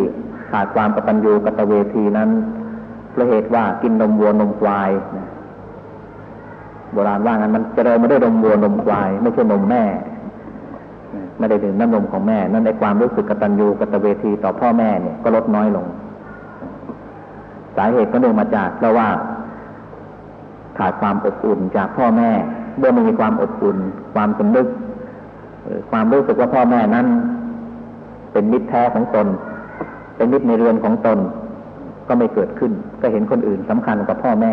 ขาดความกตัญญูกตเวทีนั้นเพราะเหตุว่ากินนมวัวนมควายโบราณว่างั้นมันเจริญมาด้วยนมวัวนมควายไม่ใช่นมแม่ไม่ได้ดื่มน้ำนมของแม่นั่นในความรู้สึกกตัญญูกตเวทีต่อพ่อแม่เนี่ยก็ลดน้อยลงสาเหตุก็เนื่องมาจากเพราะว่าขาดความอบอุ่นจากพ่อแม่เมื่อไม่มีความอบอุ่นความสำนึกความรู้สึกว่าพ่อแม่นั้นเป็นมิตรแท้ของตนเป็นมิตรในเรือนของตนก็ไม่เกิดขึ้นก็เห็นคนอื่นสำคัญกว่าพ่อแม่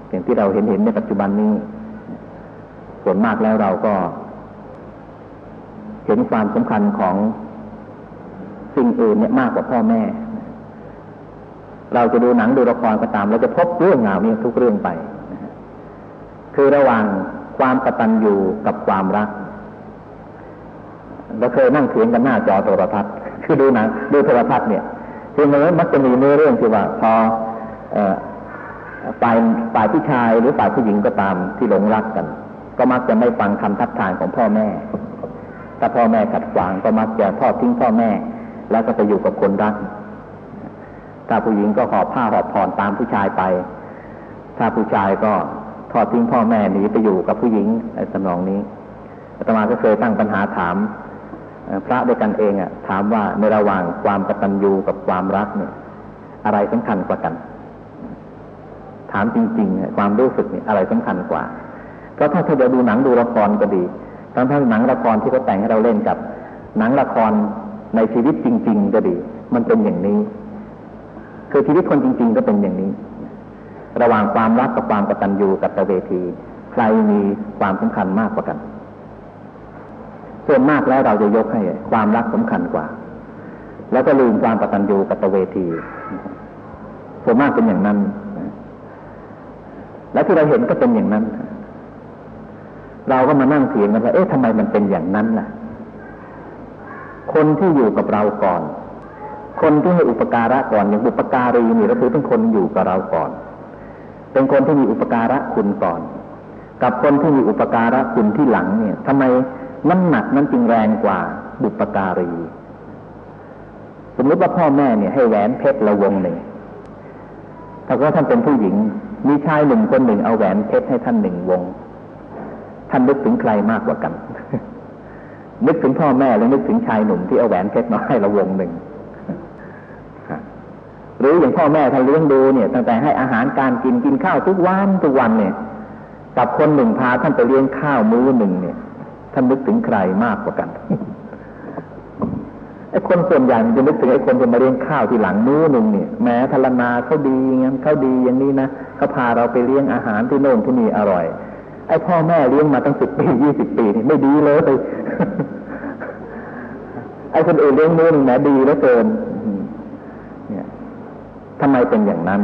อย่างที่เราเห็นในปัจจุบันนี้ส่วนมากแล้วเราก็เห็นความสำคัญของสิ่งอื่นเนี่ยมากกว่าพ่อแม่เราจะดูหนังดูละครก็ตามเราจะพบเรื่องราวนี้ทุกเรื่องไปคือระหว่างความกตัญญูกับความรักเราเคยนั่งเถียงกันหน้าจอโทรทัศน์คือดูหนังดูโทรทัศน์เนี่ยคือมันมักจะมีเนื้อเรื่องที่ว่าพอฝ่ายผู้ชายหรือฝ่ายผู้หญิงก็ตามที่หลงรักกันก็มักจะไม่ฟังคำทัดทานของพ่อแม่ถ้าพ่อแม่ขัดขวางก็มักจะทอดทิ้งพ่อแม่แล้วก็ไปอยู่กับคนรักถ้าผู้หญิงก็หอบผ้าหอบผ่อนตามผู้ชายไปถ้าผู้ชายก็ทอดทิ้งพ่อแม่หนีไปอยู่กับผู้หญิงในสำนองนี้อาตมาก็เคยตั้งปัญหาถามพระด้วยกันเองถามว่าในระหว่างความกตัญญูกับความรักเนี่ยอะไรสำคัญกว่ากันถามจริงๆความรู้สึกเนี่ยอะไรสำคัญกว่าก็ถ้าเราดูหนังดูละครก็ดีทั้งหนังละครที่เขาแต่งให้เราเล่นกับหนังละครในชีวิตจริงๆก็ดีมันเป็นอย่างนี้คือชีวิตคนจริงๆก็เป็นอย่างนี้ระหว่างความรักกับความกตัญญูกตเวทีใครมีความสำคัญมากกว่ากันส่วนมากแล้วเราจะยกให้ความรักสำคัญกว่าแล้วก็ลืมความกตัญญูกตเวทีส่วนมากเป็นอย่างนั้นและที่เราเห็นก็เป็นอย่างนั้นเราก็มานั่งเถียงกันว่าทำไมมันเป็นอย่างนั้นล่ะคนที่อยู่กับเราก่อนคนที่ให้อุปการะก่อนอย่างบุปการีนี่เราถือเป็นคนอยู่กับเราก่อนเป็นคนที่มีอุปการะคุณก่อนกับคนที่มีอุปการะคุณที่หลังเนี่ยทำไมน้ำหนักนั้นจึงแรงกว่าบุปการีสมมติว่าพ่อแม่เนี่ยให้แหวนเพชรละวงหนึ่งถ้าว่าท่านเป็นผู้หญิงมีชายหนึ่งคนหนึ่งเอาแหวนเพชรให้ท่านหนึ่งวงท่านนึกถึงใครมากกว่ากัน นึกถึงพ่อแม่หรือนึกถึงชายหนุ่มที่เอาแหวนเพชรมาให้ละวงหนึ่งหรืออย่างพ่อแม่ท่านเลี้ยงดูเนี่ยตั้งแต่ให้อาหารการกินข้าวทุกวันเนี่ยกับคนหนึ่งพาท่านไปเลี้ยงข้าวมื้อหนึ่งเนี่ยท่านนึกถึงใครมากกว่ากัน ไอ้คนส่วนใหญ่มันจะนึกถึงไอ้คนที่มาเลี้ยงข้าวที่หลังมื้อหนึ่งเนี่ยแม้ทรณาเขาดีงั้นเขาดีอย่างนี้นะเขาพาเราไปเลี้ยงอาหารที่โน่นที่นี่อร่อยไอ้พ่อแม่เลี้ยงมาตั้ง10 ปี20 ปีนี่ไม่ดีเลย ไอ้คนอื่นเลี้ยงมื้อหนึ่งแหมดีเหลือเกินเนี่ยทำไมเป็นอย่างนั้น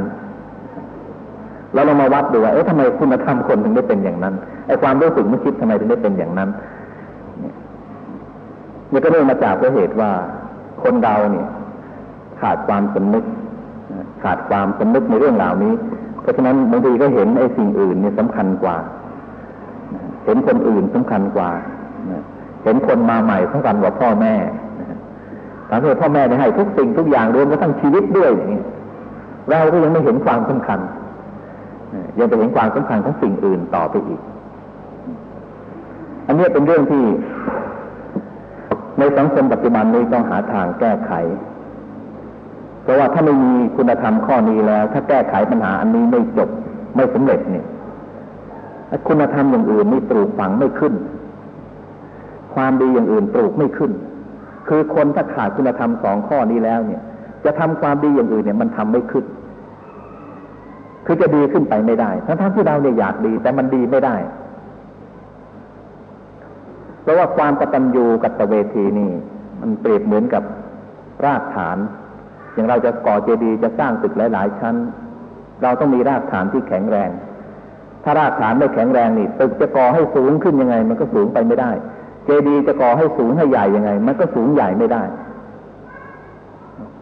แล้วเรามาวัดดูว่าทำไมคุณธรรมคนถึงได้เป็นอย่างนั้นไอ้ความรู้สึกนึกคิดทำไมถึงได้เป็นอย่างนั้นนี่ก็เนื่องมาจากเหตุว่าคนเราเนี่ยขาดความสำนึกในเรื่องเหล่านี้เพราะฉะนั้นบางทีก็เห็นไอ้สิ่งอื่นเนี่ยสำคัญกว่า เห็นคนอื่นสำคัญกว่าเห็นคนมาใหม่สำคัญกว่าพ่อแม่ตามที่พ่อแม่ได้ให้ทุกสิ่งทุกอย่างรวมกระทั่งชีวิตด้วยอย่างนี้เราก็ยังไม่เห็นความสำคัญยังไปเห็นความสำคัญของสิ่งอื่นต่อไปอีกอันนี้เป็นเรื่องที่ในสังคมปัจจุบันนี้ต้องหาทางแก้ไขเพราะว่าถ้าไม่มีคุณธรรมข้อนี้แล้วถ้าแก้ไขปัญหาอันนี้ไม่จบไม่สำเร็จเนี่ยคุณธรรมอย่างอื่นนี่ปลูกฝังไม่ขึ้นความดีอย่างอื่นปลูกไม่ขึ้นคือคนถ้าขาดคุณธรรมสองข้อนี้แล้วเนี่ยจะทำความดีอย่างอื่นเนี่ยมันทำไม่ขึ้นคือจะดีขึ้นไปไม่ได้ทั้งที่เราเนี่ยอยากดีแต่มันดีไม่ได้เพราะว่าความกตัญญูกตเวทีนี่มันเปรียบเหมือนกับรากฐานอย่างเราจะก่อเจดีย์จะสร้างตึกหลายๆชั้นเราต้องมีรากฐานที่แข็งแรงถ้ารากฐานไม่แข็งแรงนี่ตึกจะก่อให้สูงขึ้นยังไงมันก็สูงไปไม่ได้เจดีย์จะก่อให้สูงให้ใหญ่ยังไงมันก็สูงใหญ่ไม่ได้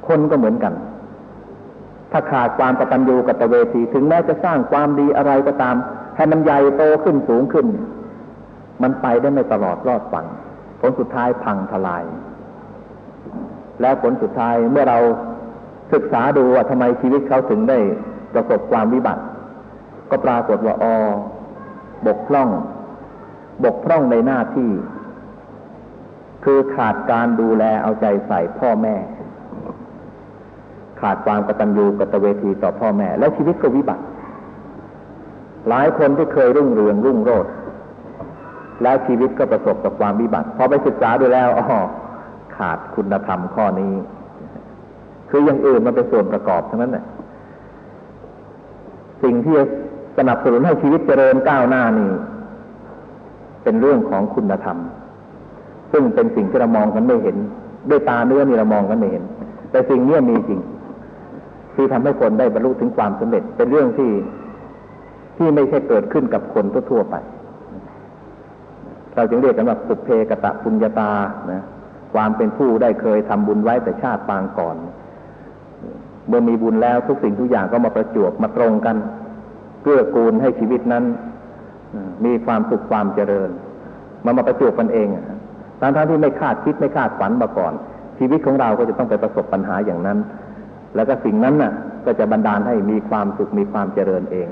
คนก็เหมือนกันถ้าขาดความกตัญญูกตเวทีถึงแม้จะสร้างความดีอะไรก็ตามให้มันใหญ่โตขึ้นสูงขึ้นมันไปได้ไม่ตลอดรอดฝั่งผลสุดท้ายพังทลายและผลสุดท้ายเมื่อเราศึกษาดูว่าทำไมชีวิตเขาถึงได้ประสบความวิบัติก็ปรากฏว่าบกพร่องในหน้าที่คือขาดการดูแลเอาใจใส่พ่อแม่ขาดความกตัญญูกตเวทีต่อพ่อแม่และชีวิตก็วิบัติหลายคนที่เคยรุ่งเรืองรุ่งโรจน์แล้วชีวิตก็ประสบกับความวิบัติพอไปศึกษาดูแล้วขาดคุณธรรมข้อนี้คืออย่างอื่นมันเป็นส่วนประกอบทั้งนั้นแหละสิ่งที่สนับสนุนให้ชีวิตเจริญก้าวหน้านี่เป็นเรื่องของคุณธรรมซึ่งเป็นสิ่งที่เรามองกันไม่เห็นด้วยตาเนื้อนี่เรามองกันไม่เห็นแต่สิ่งนี้มีจริงที่ทำให้คนได้บรรลุถึงความสำเร็จเป็นเรื่องที่ไม่ใช่เกิดขึ้นกับคนทั่วไปเราจึงเรียกกันว่าปุพเพกตปุญญาตานะความเป็นผู้ได้เคยทำบุญไว้แต่ชาติปางก่อนเมื่อมีบุญแล้วทุกสิ่งทุกอย่างก็มาประจวบมาตรงกันเกื้อกูลให้ชีวิตนั้นมีความสุขความเจริญมาประจวบกันเองทั้งที่ไม่คาดคิดไม่คาดฝันมาก่อนชีวิตของเราก็จะต้องไปประสบปัญหาอย่างนั้นแล้วก็สิ่งนั้นน่ะก็จะบันดาลให้มีความสุขมีความเจริญเอง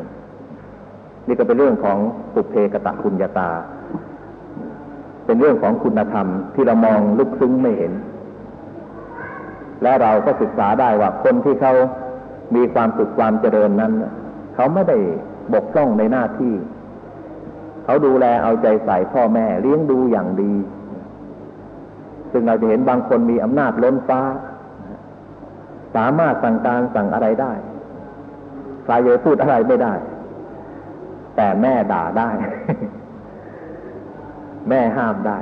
นี่ก็เป็นเรื่องของปุพเพกตปุญญาตาเป็นเรื่องของคุณธรรมที่เรามองลึกซึ้งไม่เห็นและเราก็ศึกษาได้ว่าคนที่เขามีความสุขความเจริญนั้นเขาไม่ได้บกพร่องในหน้าที่เขาดูแลเอาใจใส่พ่อแม่เลี้ยงดูอย่างดีซึ่งเราจะเห็นบางคนมีอำนาจล้นฟ้าสามารถสั่งการสั่งอะไรได้ฝ่ายใหญ่พูดอะไรไม่ได้แต่แม่ด่าได้ แม่ห้ามได้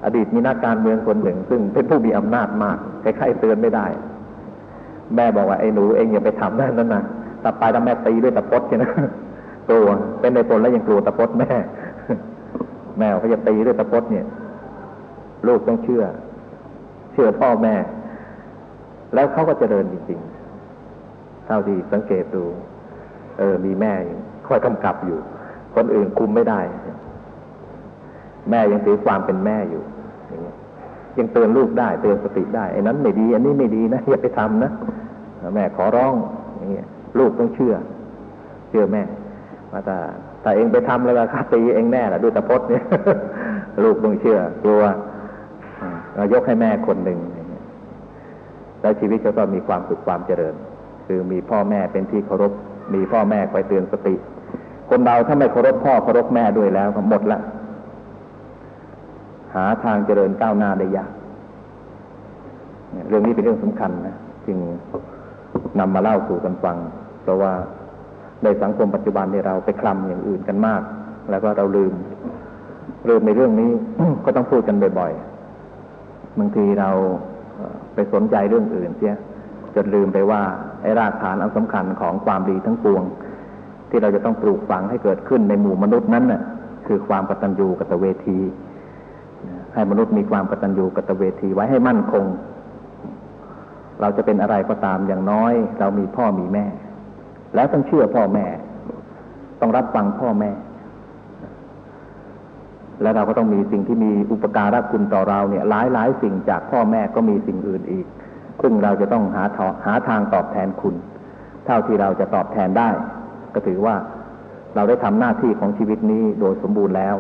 อดีตมีนักการเมืองคนหนึ่งซึ่งเป็นผู้มีอำนาจมากใครๆเตือนไม่ได้แม่บอกว่าไอ้หนูเองอย่าไปทำนั่นนะต่อไปถ้าแม่ตีด้วยตะพดใช่ไหมกลัวเป็นในตนแล้วยังกลัวตะพดแม่เขาจะตีด้วยตะพดเนี่ยลูกต้องเชื่อพ่อแม่แล้วเขาก็เจริญจริงๆเท่าที่สังเกตดูมีแม่คอยกำกับอยู่คนอื่นคุมไม่ได้แม่ยังถือความเป็นแม่อยู่อย่างเงี้ยยังเตือนลูกได้เตือนสติได้ไอ้นั้นไม่ดีอันนี้ไม่ดีนะอย่าไปทำนะแม่ขอร้องอย่างเงี้ยลูกต้องเชื่อแม่ว่าถ้าเองไปทำแล้วก็ตีเองแน่แหละด้วยตะพดเนี่ย ลูกต้องเชื่อกลัวยกให้แม่คนหนึ่งแล้วชีวิตก็มีความสุขความเจริญคือมีพ่อแม่เป็นที่เคารพมีพ่อแม่คอยเตือนสติคนเราถ้าไม่เคารพพ่อเคารพแม่ด้วยแล้วก็หมดละหาทางเจริญก้าวหน้าได้ยากเรื่องนี้เป็นเรื่องสำคัญนะจึงนำมาเล่าสู่กันฟังเพราะว่าในสังคมปัจจุบันเนี่ยเราไปคลำอย่างอื่นกันมากแล้วก็เราลืมในเรื่องนี้ ก็ต้องพูดกันบ่อยๆบางทีเราไปสนใจเรื่องอื่นเสียจนลืมไปว่าไอ้รากฐานอันสำคัญของความดีทั้งปวงที่เราจะต้องปลูกฝังให้เกิดขึ้นในหมู่มนุษย์นั้นน่ะคือความกตัญญูกตเวทีให้มนุษย์มีความกตัญญูกตเวทีไว้ให้มั่นคงเราจะเป็นอะไรก็ตามอย่างน้อยเรามีพ่อมีแม่แล้วต้องเชื่อพ่อแม่ต้องรับฟังพ่อแม่ แล้วเราก็ต้องมีสิ่งที่มีอุปการะคุณต่อเราเนี่ยหลายสิ่งจากพ่อแม่ก็มีสิ่งอื่นอีกซึ่งเราจะต้องหาทางตอบแทนคุณเท่าที่เราจะตอบแทนได้ก็ถือว่าเราได้ทำหน้าที่ของชีวิตนี้โดยสมบูรณ์แล้ว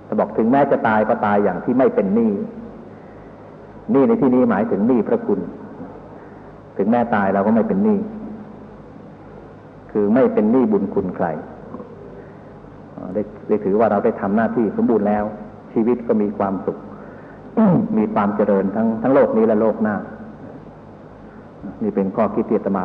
แต่บอกถึงแม้จะตายก็ตายอย่างที่ไม่เป็นหนี้ในที่นี้หมายถึงหนี้พระคุณถึงแม้ตายเราก็ไม่เป็นหนี้คือไม่เป็นหนี้บุญคุณใครได้ถือว่าเราได้ทำหน้าที่สมบูรณ์แล้วชีวิตก็มีความสุข มีความเจริญทั้งโลกนี้และโลกหน้านี่เป็นข้อคิดที่อาตมา